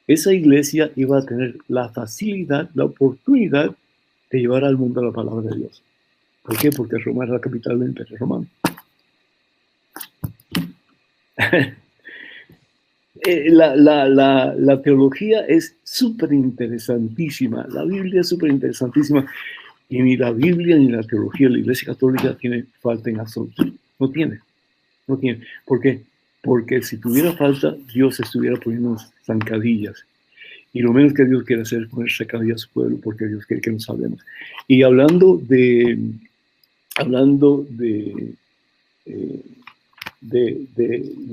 Esa iglesia iba a tener la facilidad, la oportunidad de llevar al mundo la palabra de Dios. ¿Por qué? Porque Roma era la capital del Imperio Romano. La teología es súper interesantísima, la Biblia es súper interesantísima, y ni la Biblia ni la teología de la Iglesia Católica tiene falta en absoluto. No tiene. ¿Por qué? Porque si tuviera falta, Dios estuviera poniendo zancadillas. Y lo menos que Dios quiere hacer es poner zancadillas a su pueblo, porque Dios quiere que nos hablemos. Y hablando de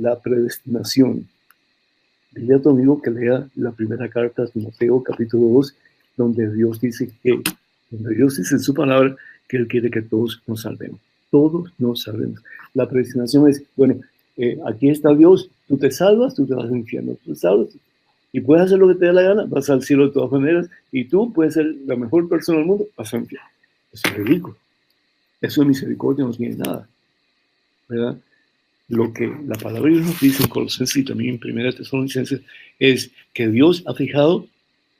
la predestinación, dile a tu amigo que lea la primera carta de Timoteo, capítulo 2, donde Dios dice en su palabra que Él quiere que todos nos salvemos. Todos nos salvemos. La predestinación es, bueno, aquí está Dios, tú te salvas, tú te vas al infierno, tú te salvas, y puedes hacer lo que te dé la gana, vas al cielo de todas maneras, y tú puedes ser la mejor persona del mundo, vas al infierno. Eso es ridículo. Eso de misericordia no tiene nada, ¿verdad? Lo que la palabra de Dios nos dice en Colosenses y también en 1 Tesalonicenses es que Dios ha fijado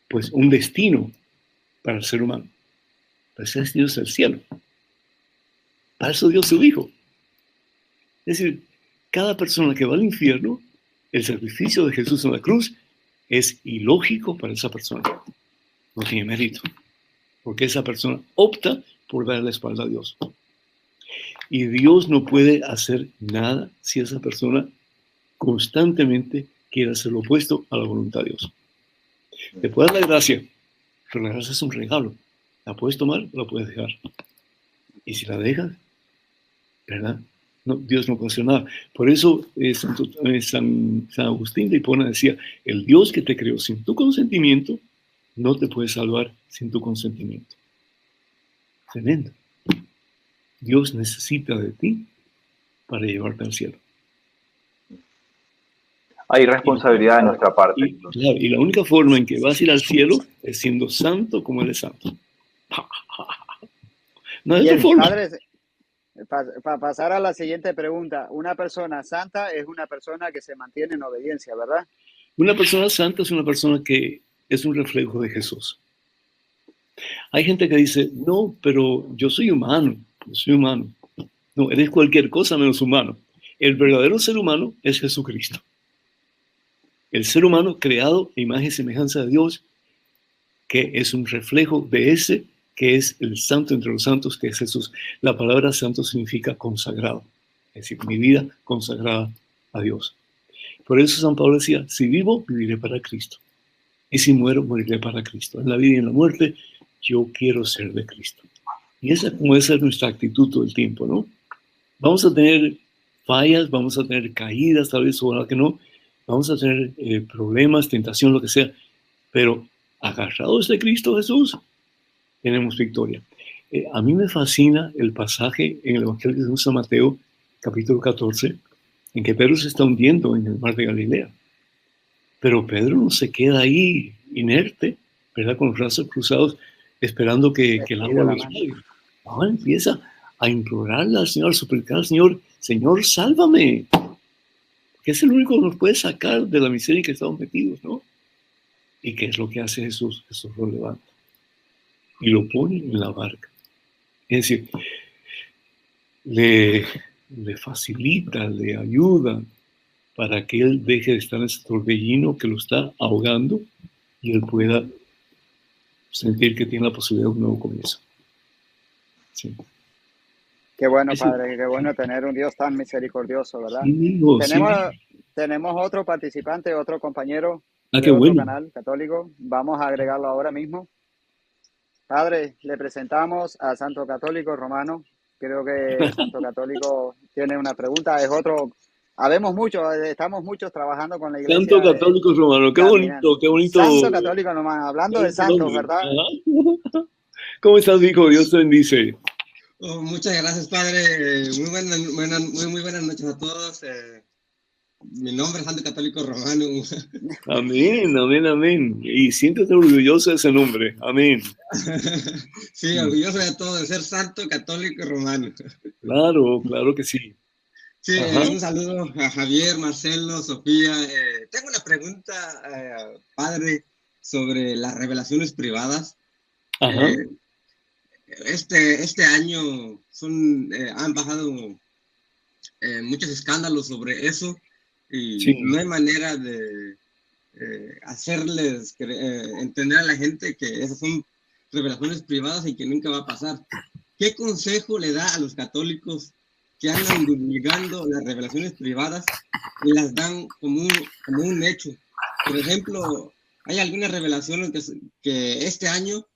pues un destino para el ser humano. Ese destino es el cielo. Para eso dio su Hijo. Es decir, cada persona que va al infierno, el sacrificio de Jesús en la cruz es ilógico para esa persona. No tiene mérito. Porque esa persona opta por dar la espalda a Dios. Y Dios no puede hacer nada si esa persona constantemente quiere hacer lo opuesto a la voluntad de Dios. Te puede dar la gracia, pero la gracia es un regalo. La puedes tomar o la puedes dejar. Y si la dejas, ¿verdad? No, Dios no puede hacer nada. Por eso San Agustín de Hipona decía, el Dios que te creó sin tu consentimiento, no te puede salvar sin tu consentimiento. Tremendo. Dios necesita de ti para llevarte al cielo. hay responsabilidad de nuestra parte. Y la única forma en que vas a ir al cielo es siendo santo como Él es santo. No hay otra forma. Padre, para pasar a la siguiente pregunta, una persona santa es una persona que se mantiene en obediencia, ¿verdad? Una persona santa es una persona que es un reflejo de Jesús. Hay gente que dice, no, pero yo soy humano, yo soy humano. No, eres cualquier cosa menos humano. El verdadero ser humano es Jesucristo. El ser humano creado a imagen y semejanza de Dios, que es un reflejo de ese que es el santo entre los santos, que es Jesús. La palabra santo significa consagrado. Es decir, mi vida consagrada a Dios. Por eso San Pablo decía, si vivo, viviré para Cristo. Y si muero, moriré para Cristo. En la vida y en la muerte, yo quiero ser de Cristo. Y esa puede ser nuestra actitud todo el tiempo, ¿no? Vamos a tener fallas, vamos a tener caídas, tal vez, ojalá que no. Vamos a tener problemas, tentación, lo que sea. Pero agarrados de Cristo Jesús, tenemos victoria. A mí me fascina el pasaje en el Evangelio de San Mateo, capítulo 14, en que Pedro se está hundiendo en el mar de Galilea. Pero Pedro no se queda ahí inerte, ¿verdad? Con los brazos cruzados, esperando que el agua lo salve. No, empieza a implorarle al Señor, a suplicar al Señor, Señor, sálvame. Que es el único que nos puede sacar de la miseria en que estamos metidos, ¿no? ¿Y qué es lo que hace Jesús? Jesús lo levanta y lo pone en la barca. Es decir, le facilita, le ayuda para que él deje de estar en ese torbellino que lo está ahogando y él pueda sentir que tiene la posibilidad de un nuevo comienzo. Sí. Qué bueno, Padre, qué bueno tener un Dios tan misericordioso, ¿verdad? Sí, tenemos otro participante, otro compañero de qué otro bueno. canal católico. Vamos a agregarlo ahora mismo. Padre, le presentamos a Santo Católico Romano. Creo que Santo Católico tiene una pregunta. Es otro. Habemos muchos, estamos muchos trabajando con la iglesia. Santo Católico Romano, qué bonito, qué bonito. Santo Católico Romano, hablando de santos, ¿verdad? ¿Cómo estás, hijo? Dios te bendice. Oh, muchas gracias, Padre. Muy buenas noches a todos. Mi nombre es Santo Católico Romano. Amén, amén, amén. Y siéntete orgulloso de ese nombre. Amén. Sí, orgulloso de todo, de ser Santo Católico Romano. Claro, claro que sí. Sí, un saludo a Javier, Marcelo, Sofía. Tengo una pregunta, Padre, sobre las revelaciones privadas. Ajá. Este año han bajado muchos escándalos sobre eso y sí, no hay manera de hacerles entender a la gente que esas son revelaciones privadas y que nunca va a pasar. ¿Qué consejo le da a los católicos que andan divulgando las revelaciones privadas y las dan como un hecho? Por ejemplo, hay algunas revelaciones que este año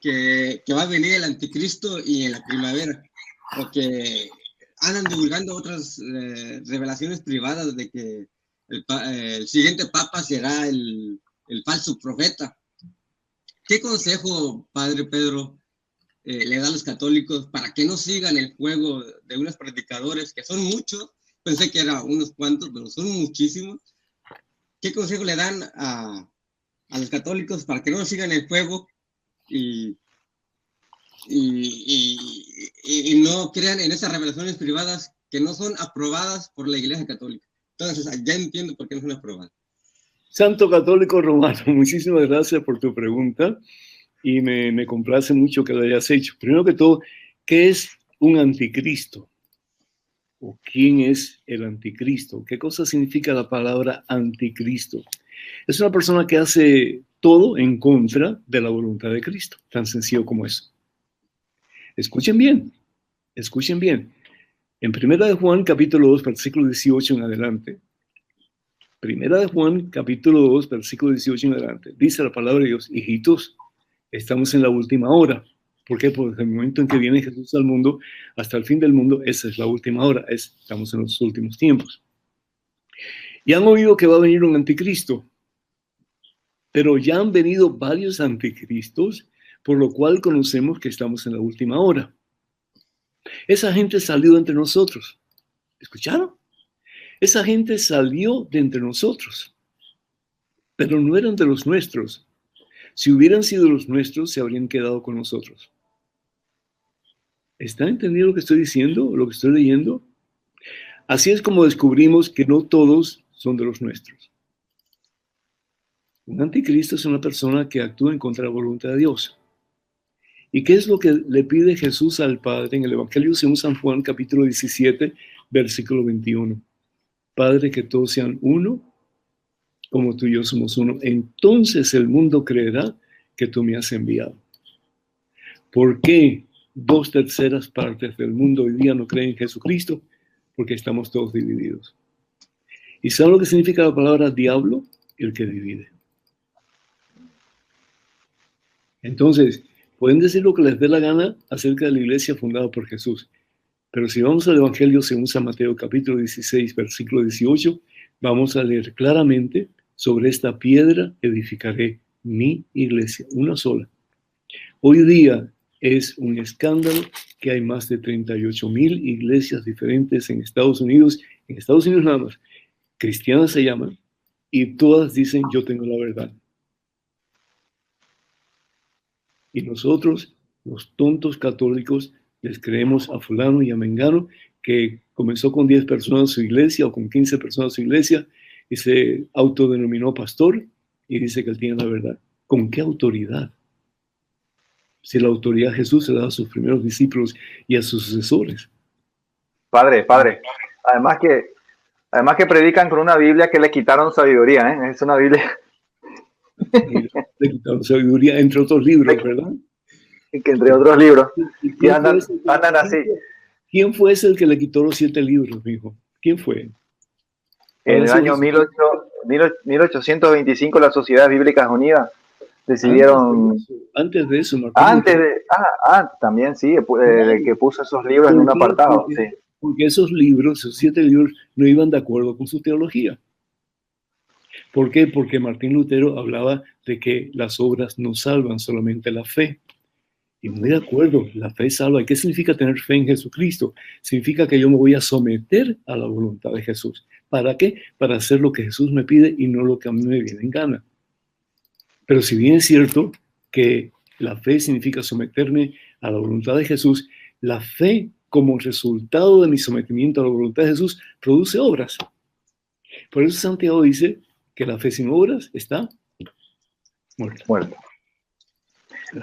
que va a venir el anticristo y en la primavera, o que andan divulgando otras revelaciones privadas de que el siguiente papa será el falso profeta. ¿Qué consejo, Padre Pedro, le da a los católicos para que no sigan el juego de unos predicadores, que son muchos? Pensé que eran unos cuantos, pero son muchísimos. ¿Qué consejo le dan a los católicos para que no sigan el juego y no crean en esas revelaciones privadas que no son aprobadas por la Iglesia Católica? Entonces, ya entiendo por qué no son aprobadas. Santo Católico Romano, muchísimas gracias por tu pregunta y me complace mucho que lo hayas hecho. Primero que todo, ¿qué es un anticristo? ¿O quién es el anticristo? ¿Qué cosa significa la palabra anticristo? Es una persona que hace todo en contra de la voluntad de Cristo, tan sencillo como eso. Escuchen bien, escuchen bien. En 1 de Juan, capítulo 2, versículo 18 en adelante. 1 de Juan, capítulo 2, versículo 18 en adelante. Dice la palabra de Dios, hijitos, estamos en la última hora. ¿Por qué? Porque el momento en que viene Jesús al mundo, hasta el fin del mundo, esa es la última hora. Estamos en los últimos tiempos. Y han oído que va a venir un anticristo. Pero ya han venido varios anticristos, por lo cual conocemos que estamos en la última hora. Esa gente salió entre nosotros. ¿Escucharon? Esa gente salió de entre nosotros, pero no eran de los nuestros. Si hubieran sido los nuestros, se habrían quedado con nosotros. ¿Están entendiendo lo que estoy diciendo, lo que estoy leyendo? Así es como descubrimos que no todos son de los nuestros. Un anticristo es una persona que actúa en contra de la voluntad de Dios. ¿Y qué es lo que le pide Jesús al Padre en el Evangelio según San Juan, capítulo 17, versículo 21? Padre, que todos sean uno, como tú y yo somos uno. Entonces el mundo creerá que tú me has enviado. ¿Por qué 2/3 partes del mundo hoy día no creen en Jesucristo? Porque estamos todos divididos. ¿Y saben lo que significa la palabra diablo? El que divide. Entonces, pueden decir lo que les dé la gana acerca de la iglesia fundada por Jesús. Pero si vamos al Evangelio según San Mateo, capítulo 16, versículo 18, vamos a leer claramente: sobre esta piedra edificaré mi iglesia, una sola. Hoy día es un escándalo que hay más de 38,000 iglesias diferentes en Estados Unidos nada más, cristianas se llaman, y todas dicen yo tengo la verdad. Y nosotros, los tontos católicos, les creemos a fulano y a mengano, que comenzó con 10 personas su iglesia o con 15 personas su iglesia y se autodenominó pastor y dice que él tiene la verdad. ¿Con qué autoridad? Si la autoridad Jesús se da a sus primeros discípulos y a sus sucesores. Padre, además que predican con una Biblia que le quitaron sabiduría, ¿eh? Es una Biblia... Le quitaron sabiduría, entre otros libros, ¿verdad? Que entre otros libros. Y andan así. ¿Quién fue ese el que le quitó los 7 libros, mijo? ¿Quién fue? En el año 1825 las Sociedades Bíblicas Unidas decidieron... Antes de eso, Martín. También sí, de que puso esos libros en un apartado. Sí. Porque esos libros, esos 7 libros, no iban de acuerdo con su teología. ¿Por qué? Porque Martín Lutero hablaba de que las obras no salvan, solamente la fe. Y muy de acuerdo, la fe salva. ¿Y qué significa tener fe en Jesucristo? Significa que yo me voy a someter a la voluntad de Jesús. ¿Para qué? Para hacer lo que Jesús me pide y no lo que a mí me viene en gana. Pero si bien es cierto que la fe significa someterme a la voluntad de Jesús, la fe, como resultado de mi sometimiento a la voluntad de Jesús, produce obras. Por eso Santiago dice que la fe sin obras está muerta.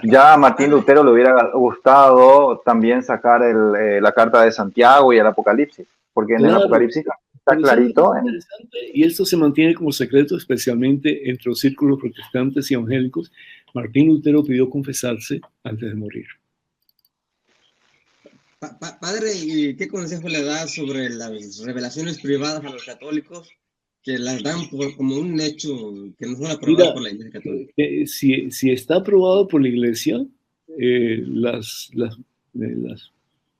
Ya a Martín Lutero le hubiera gustado también sacar la carta de Santiago y el Apocalipsis, porque en el Apocalipsis está clarito. Y esto se mantiene como secreto, especialmente entre los círculos protestantes y evangélicos. Martín Lutero pidió confesarse antes de morir. Padre, ¿y qué consejo le da sobre las revelaciones privadas a los católicos que las dan como un hecho que no son aprobadas por la Iglesia Católica? Si está aprobado por la Iglesia, las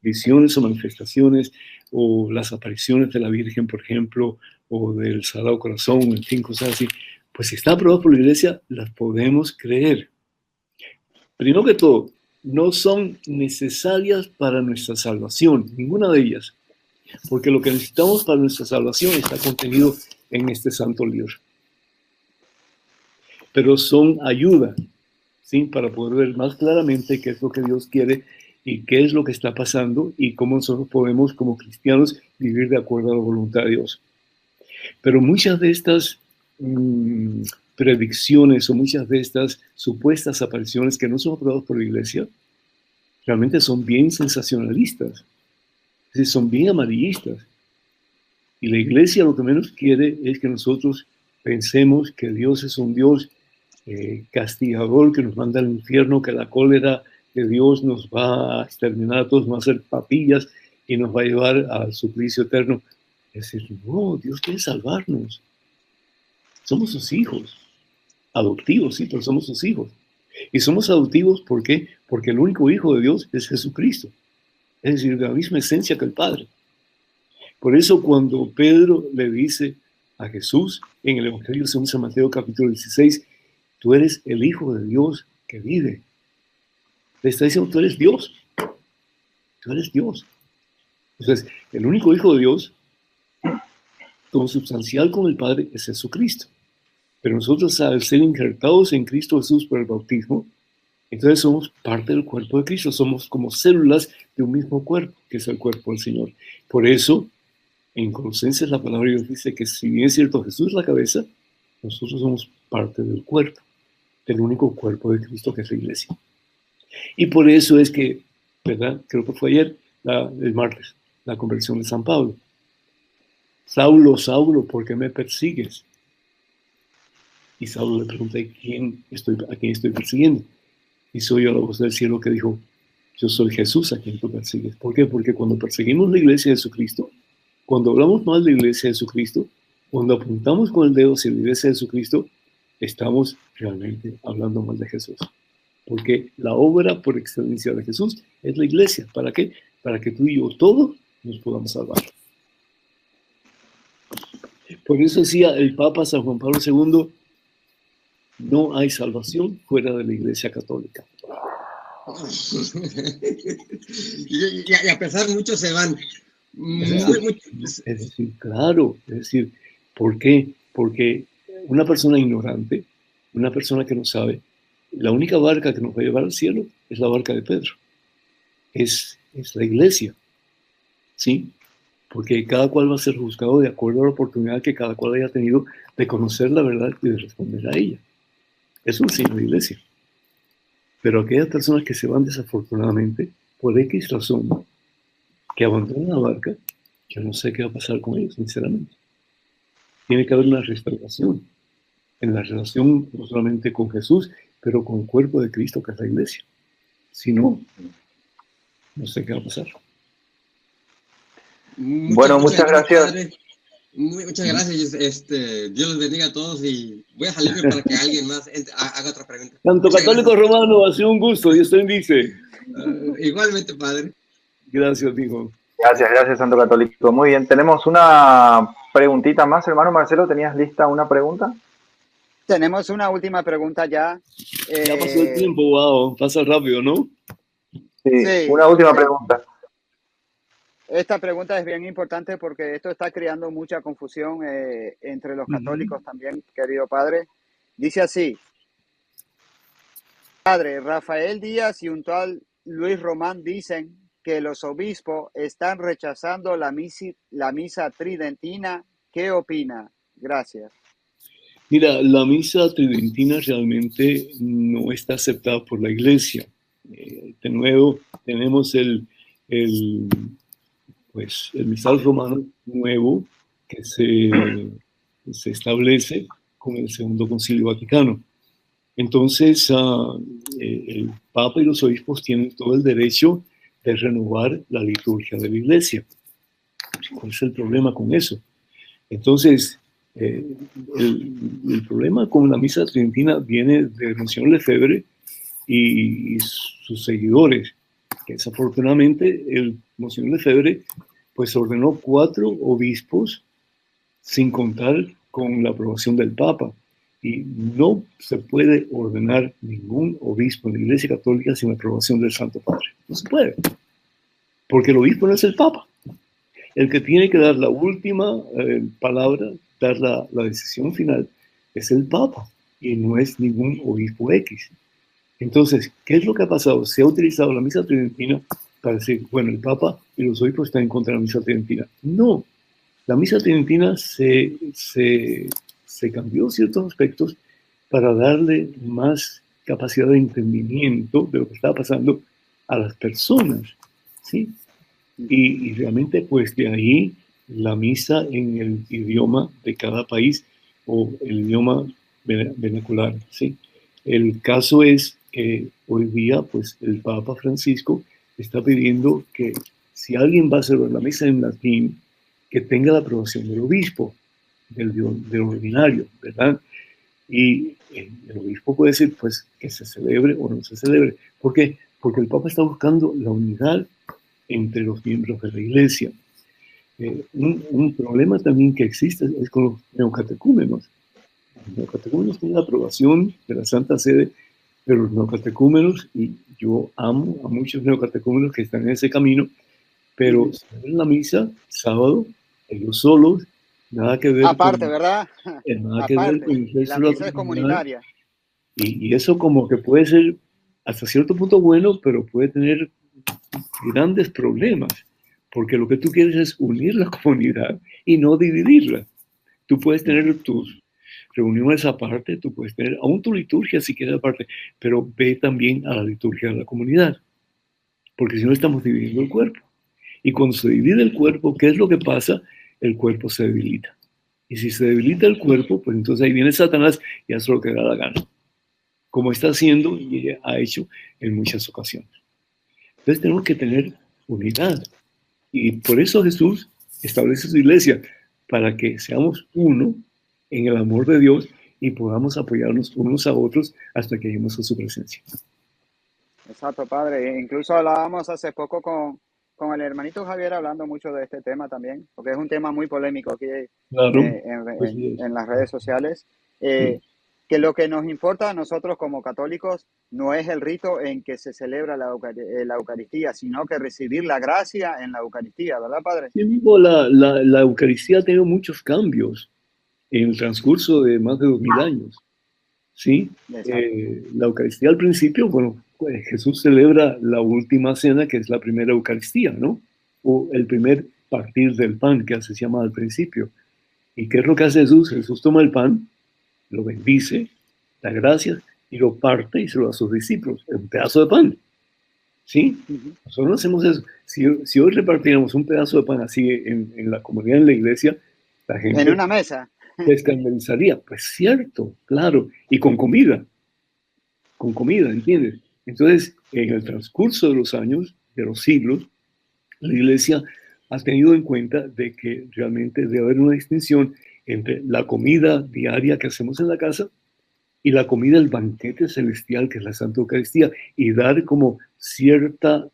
visiones o manifestaciones o las apariciones de la Virgen, por ejemplo, o del Sagrado Corazón, en fin, cosas así, pues si está aprobado por la Iglesia, las podemos creer. Primero que todo, no son necesarias para nuestra salvación, ninguna de ellas, porque lo que necesitamos para nuestra salvación está contenido en este santo libro. Pero son ayuda, ¿sí? Para poder ver más claramente qué es lo que Dios quiere y qué es lo que está pasando y cómo nosotros podemos, como cristianos, vivir de acuerdo a la voluntad de Dios. Pero muchas de estas predicciones o muchas de estas supuestas apariciones que no son aprobadas por la Iglesia, realmente son bien sensacionalistas, es decir, son bien amarillistas. Y la Iglesia lo que menos quiere es que nosotros pensemos que Dios es un Dios castigador, que nos manda al infierno, que la cólera de Dios nos va a exterminar a todos, nos va a hacer papillas y nos va a llevar al suplicio eterno. Es decir, no, Dios quiere salvarnos. Somos sus hijos. Adoptivos, sí, pero somos sus hijos. Y somos adoptivos, ¿por qué? Porque el único hijo de Dios es Jesucristo. Es decir, de la misma esencia que el Padre. Por eso cuando Pedro le dice a Jesús en el Evangelio según San Mateo capítulo 16, tú eres el Hijo de Dios que vive. Le está diciendo, tú eres Dios. Tú eres Dios. Entonces, el único Hijo de Dios consubstancial con el Padre es Jesucristo. Pero nosotros, al ser injertados en Cristo Jesús por el bautismo, entonces somos parte del cuerpo de Cristo, somos como células de un mismo cuerpo, que es el cuerpo del Señor. Por eso, en Colosenses la palabra de Dios dice que si bien es cierto Jesús es la cabeza, nosotros somos parte del cuerpo, del único cuerpo de Cristo que es la iglesia. Y por eso es que, ¿verdad? Creo que fue ayer, el martes, la conversión de San Pablo. Saulo, Saulo, ¿por qué me persigues? Y Saulo le pregunta, ¿a quién estoy persiguiendo? Y soy yo la voz del cielo que dijo, yo soy Jesús a quien tú persigues. ¿Por qué? Porque cuando perseguimos la iglesia de Jesucristo, cuando hablamos mal de la iglesia de Jesucristo, cuando apuntamos con el dedo hacia la iglesia de Jesucristo, estamos realmente hablando mal de Jesús. Porque la obra por excelencia de Jesús es la iglesia. ¿Para qué? Para que tú y yo todos nos podamos salvar. Por eso decía el Papa San Juan Pablo II, no hay salvación fuera de la Iglesia Católica. Y a pesar muchos se van. Es decir, claro, es decir, ¿por qué? Porque una persona ignorante, una persona que no sabe, la única barca que nos va a llevar al cielo es la barca de Pedro. Es la iglesia, ¿sí? Porque cada cual va a ser juzgado de acuerdo a la oportunidad que cada cual haya tenido de conocer la verdad y de responder a ella. Eso es la iglesia. Pero aquellas personas que se van desafortunadamente, por X razón, que abandonan la barca, yo no sé qué va a pasar con ellos, sinceramente. Tiene que haber una restauración en la relación no solamente con Jesús, pero con el cuerpo de Cristo, que es la iglesia. Si no, no sé qué va a pasar. Muchas gracias. Padre. Muchas gracias. Dios los bendiga a todos y voy a salirme para que alguien más haga otra pregunta. Tanto católico romano, ha sido un gusto. Dios te bendice. Igualmente, padre. Gracias, hijo. Gracias, Santo Católico. Muy bien, tenemos una preguntita más, hermano Marcelo. ¿Tenías lista una pregunta? Tenemos una última pregunta ya. Ya pasó el tiempo, wow. Pasa rápido, ¿no? Sí, una última pregunta. Esta pregunta es bien importante porque esto está creando mucha confusión entre los católicos también, querido padre. Dice así: Padre, Rafael Díaz y un tal Luis Román dicen que los obispos están rechazando la misa tridentina. ¿Qué opina? Gracias. Mira, la misa tridentina realmente no está aceptada por la iglesia. De nuevo, tenemos el misal romano nuevo que se establece con el Segundo Concilio Vaticano. Entonces, el Papa y los obispos tienen todo el derecho de renovar la liturgia de la iglesia. ¿Cuál es el problema con eso? Entonces, el problema con la misa tridentina viene de Monsignor Lefebvre y sus seguidores, que desafortunadamente el Monsignor Lefebvre pues ordenó 4 obispos sin contar con la aprobación del Papa. Y no se puede ordenar ningún obispo en la Iglesia Católica sin la aprobación del Santo Padre. No se puede. Porque el obispo no es el Papa. El que tiene que dar la última palabra, dar la decisión final, es el Papa. Y no es ningún obispo X. Entonces, ¿qué es lo que ha pasado? Se ha utilizado la misa tridentina para decir, bueno, el Papa y los obispos están en contra de la misa tridentina. No. La misa tridentina se cambió ciertos aspectos para darle más capacidad de entendimiento de lo que estaba pasando a las personas, ¿sí? Y realmente, pues, de ahí la misa en el idioma de cada país o el idioma vernacular, ¿sí? El caso es que hoy día, pues, el Papa Francisco está pidiendo que si alguien va a celebrar la misa en latín, que tenga la aprobación del obispo, del ordinario, ¿verdad? Y el obispo puede decir, pues, que se celebre o no se celebre. ¿Por qué? Porque el Papa está buscando la unidad entre los miembros de la Iglesia. Un problema también que existe es con los neocatecúmenos. Los neocatecúmenos tienen la aprobación de la Santa Sede, pero los neocatecúmenos, y yo amo a muchos neocatecúmenos que están en ese camino, pero celebran la misa sábado, ellos solos, Nada que ver Aparte, con, ¿verdad? nada que ver con el La resto de misa es comunitaria. y eso como que puede ser hasta cierto punto bueno, pero puede tener grandes problemas, porque lo que tú quieres es unir la comunidad y no dividirla. Tú puedes tener tus reuniones aparte, tú puedes tener aún tu liturgia si quieres aparte, pero ve también a la liturgia de la comunidad, porque si no estamos dividiendo el cuerpo. Y cuando se divide el cuerpo, ¿qué es lo que pasa? El cuerpo se debilita. Y si se debilita el cuerpo, pues entonces ahí viene Satanás y hace lo que da la gana, como está haciendo y ha hecho en muchas ocasiones. Entonces tenemos que tener unidad. Y por eso Jesús establece su iglesia, para que seamos uno en el amor de Dios y podamos apoyarnos unos a otros hasta que lleguemos a su presencia. Exacto, padre. Incluso hablábamos hace poco con el hermanito Javier hablando mucho de este tema también, porque es un tema muy polémico aquí Claro, en las redes sociales. Sí. Que lo que nos importa a nosotros como católicos no es el rito en que se celebra la Eucaristía, sino que recibir la gracia en la Eucaristía, ¿verdad, padre? Sí, mismo la Eucaristía ha tenido muchos cambios en el transcurso de más de 2000 años. ¿Sí? La Eucaristía al principio, bueno, pues Jesús celebra la última cena, que es la primera Eucaristía, ¿no? O el primer partir del pan, que se llama al principio. ¿Y qué es lo que hace Jesús? Jesús toma el pan, lo bendice, da gracias y lo parte y se lo da a sus discípulos. Es un pedazo de pan. ¿Sí? Nosotros no hacemos eso. Si hoy repartiéramos un pedazo de pan así en la comunidad, en la iglesia, la gente en una mesa se escandalizaría. Pues cierto, claro. Y con comida, ¿entiendes? Entonces, en el transcurso de los años, de los siglos, la iglesia ha tenido en cuenta de que realmente debe haber una distinción entre la comida diaria que hacemos en la casa y la comida del banquete celestial, que es la Santa Eucaristía, y dar como cierta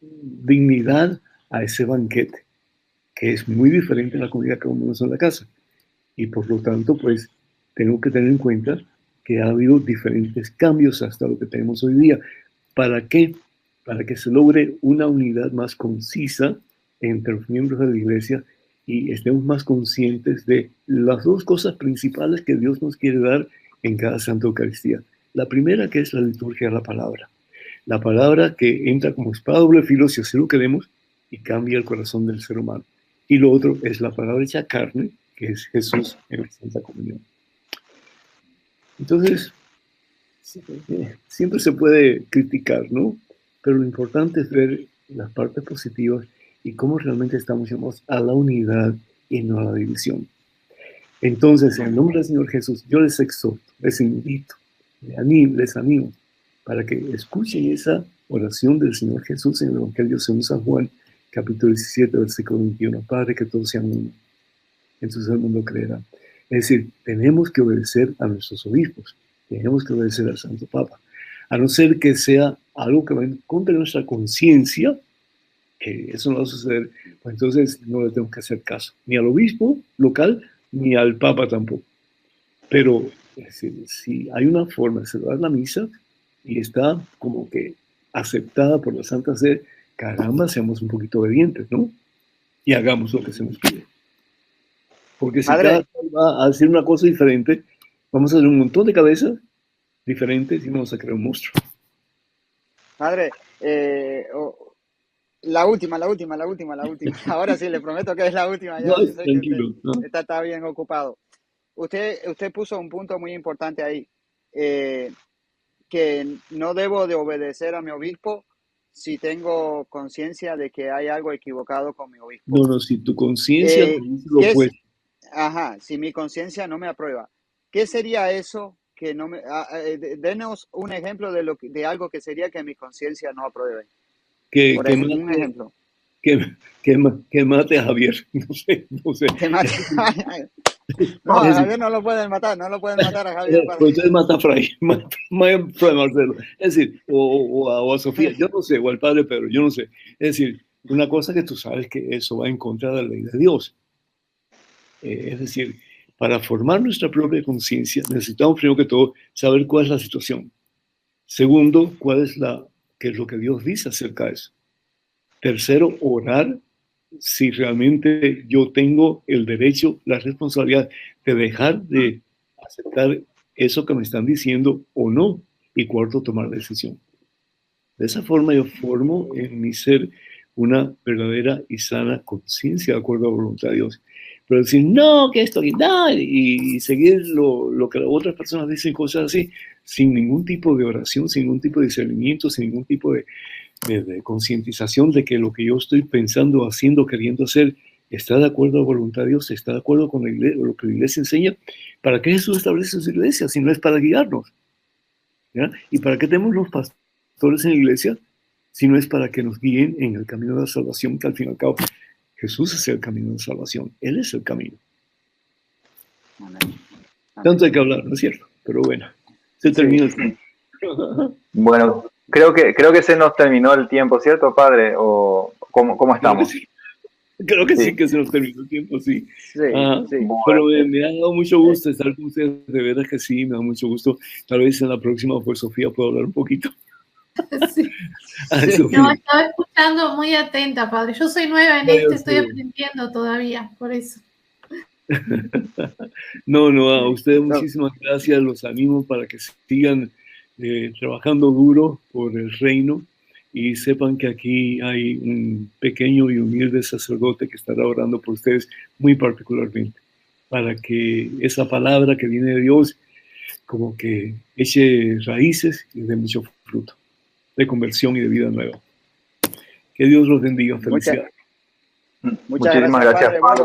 dignidad a ese banquete, que es muy diferente a la comida que comemos en la casa. Y por lo tanto, pues, tengo que tener en cuenta que ha habido diferentes cambios hasta lo que tenemos hoy día. ¿Para qué? Para que se logre una unidad más concisa entre los miembros de la iglesia y estemos más conscientes de las dos cosas principales que Dios nos quiere dar en cada Santa Eucaristía. La primera, que es la liturgia de la palabra que entra como espada de doble filo, si así lo queremos, y cambia el corazón del ser humano. Y lo otro es la palabra hecha carne, que es Jesús en la Santa Comunión. Entonces, siempre se puede criticar, ¿no? Pero lo importante es ver las partes positivas y cómo realmente estamos llamados a la unidad y no a la división. Entonces, en el nombre del Señor Jesús, yo les exhorto, les invito, les animo para que escuchen esa oración del Señor Jesús en el Evangelio según San Juan, capítulo 17, versículo 21. Padre, que todos sean uno. Entonces el mundo creerá. Es decir, tenemos que obedecer a nuestros obispos, tenemos que obedecer al Santo Papa, a no ser que sea algo que va en contra de nuestra conciencia, que eso no va a suceder, pues entonces no le tenemos que hacer caso, ni al obispo local, ni al Papa tampoco. Pero es decir, si hay una forma de celebrar la misa y está como que aceptada por la Santa Sede, caramba, seamos un poquito obedientes, ¿no? Y hagamos lo que se nos pide. Porque si cada uno va a decir una cosa diferente, vamos a hacer un montón de cabezas diferentes y vamos a crear un monstruo. Padre, la última. Ahora sí, le prometo que es la última. Ya sé tranquilo. Que usted está bien ocupado. Usted puso un punto muy importante ahí, que no debo de obedecer a mi obispo si tengo conciencia de que hay algo equivocado con mi obispo. No, si tu conciencia te dice lo opuesto. Si mi conciencia no me aprueba. ¿Qué sería eso que no me... denos un ejemplo de algo que sería que mi conciencia no apruebe. Un ejemplo. Que mate a Javier. No sé. Que mate a Javier no lo pueden matar a Javier. Pues entonces mata a Fray Marcelo. Es decir, o a Sofía, yo no sé, o al padre Pedro, yo no sé. Es decir, una cosa que tú sabes que eso va en contra de la ley de Dios. Es decir, para formar nuestra propia conciencia necesitamos primero que todo saber cuál es la situación. Segundo, qué es lo que Dios dice acerca de eso. Tercero, orar si realmente yo tengo el derecho, la responsabilidad de dejar de aceptar eso que me están diciendo o no, y cuarto, tomar la decisión. De esa forma yo formo en mi ser una verdadera y sana conciencia de acuerdo a la voluntad de Dios. Pero decir, no, que esto, que no, y seguir lo que las otras personas dicen, cosas así, sin ningún tipo de oración, sin ningún tipo de discernimiento, sin ningún tipo de concientización de que lo que yo estoy pensando, haciendo, queriendo hacer, está de acuerdo a la voluntad de Dios, está de acuerdo con la iglesia, lo que la iglesia enseña. ¿Para qué Jesús establece su iglesia si no es para guiarnos? ¿Ya? ¿Y para qué tenemos los pastores en la iglesia si no es para que nos guíen en el camino de la salvación, que al fin y al cabo Jesús es el camino de salvación, Él es el camino? Tanto hay que hablar, ¿no es cierto? Pero bueno, se termina el tiempo. Bueno, creo que se nos terminó el tiempo, ¿cierto, padre? ¿O cómo estamos? Creo que sí, que se nos terminó el tiempo, sí. Sí. Pero me ha dado mucho gusto estar con ustedes, de verdad que sí, me da mucho gusto. Tal vez en la próxima, pues Sofía, puedo hablar un poquito. Sí. No, estaba escuchando muy atenta, padre. Yo soy nueva en esto, estoy aprendiendo todavía, por eso. No, a ustedes muchísimas gracias, los animo para que sigan trabajando duro por el reino y sepan que aquí hay un pequeño y humilde sacerdote que estará orando por ustedes muy particularmente, para que esa palabra que viene de Dios como que eche raíces y dé mucho fruto de conversión y de vida nueva. Que Dios los bendiga. Felicidades. Muchísimas gracias, padre.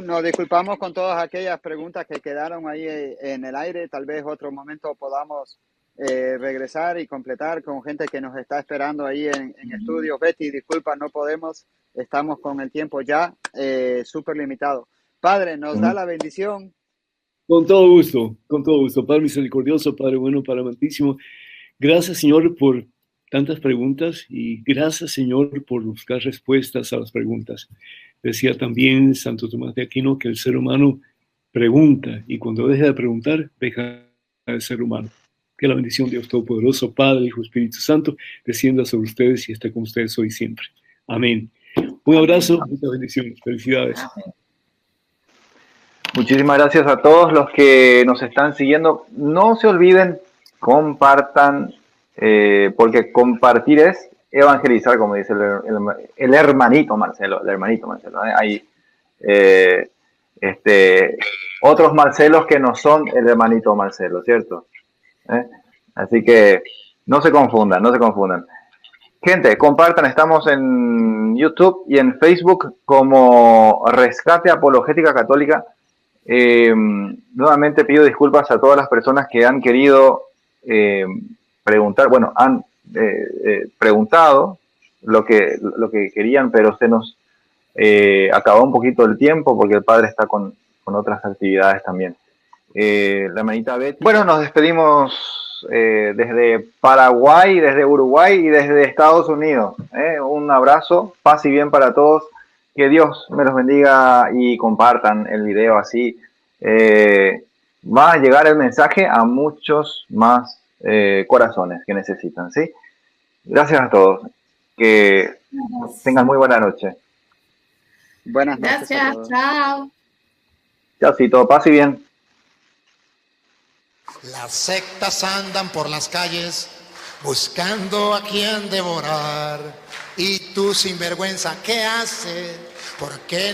Nos disculpamos con todas aquellas preguntas que quedaron ahí en el aire. Tal vez otro momento podamos regresar y completar con gente que nos está esperando ahí en estudio. Betty, disculpa, no podemos. Estamos con el tiempo ya súper limitado. Padre, ¿nos da la bendición? Con todo gusto. Padre misericordioso, Padre bueno, Padre amantísimo. Gracias, Señor, por tantas preguntas y gracias, Señor, por buscar respuestas a las preguntas. Decía también Santo Tomás de Aquino que el ser humano pregunta y cuando deja de preguntar, deja de ser humano. Que la bendición de Dios Todopoderoso, Padre, Hijo, Espíritu Santo, descienda sobre ustedes y esté con ustedes hoy y siempre. Amén. Un abrazo, muchas bendiciones, felicidades. Amén. Muchísimas gracias a todos los que nos están siguiendo. No se olviden, compartan, porque compartir es evangelizar, como dice el hermanito Marcelo. Hay otros Marcelos que no son el hermanito Marcelo, ¿cierto? Así que no se confundan. Gente, compartan, estamos en YouTube y en Facebook como Rescate Apologética Católica. Nuevamente pido disculpas a todas las personas que han querido preguntar, han preguntado lo que querían, pero se nos acabó un poquito el tiempo porque el padre está con otras actividades también. La hermanita Betty. Bueno, nos despedimos desde Paraguay, desde Uruguay y desde Estados Unidos. Un abrazo, paz y bien para todos. Que Dios me los bendiga y compartan el video así. Va a llegar el mensaje a muchos más corazones que necesitan, ¿sí? Gracias a todos. Que tengan muy buena noche. Buenas noches. Gracias, chao. Chaucito, paz y bien. Las sectas andan por las calles buscando a quien devorar. Y tú, sinvergüenza, ¿qué haces? ¿Por qué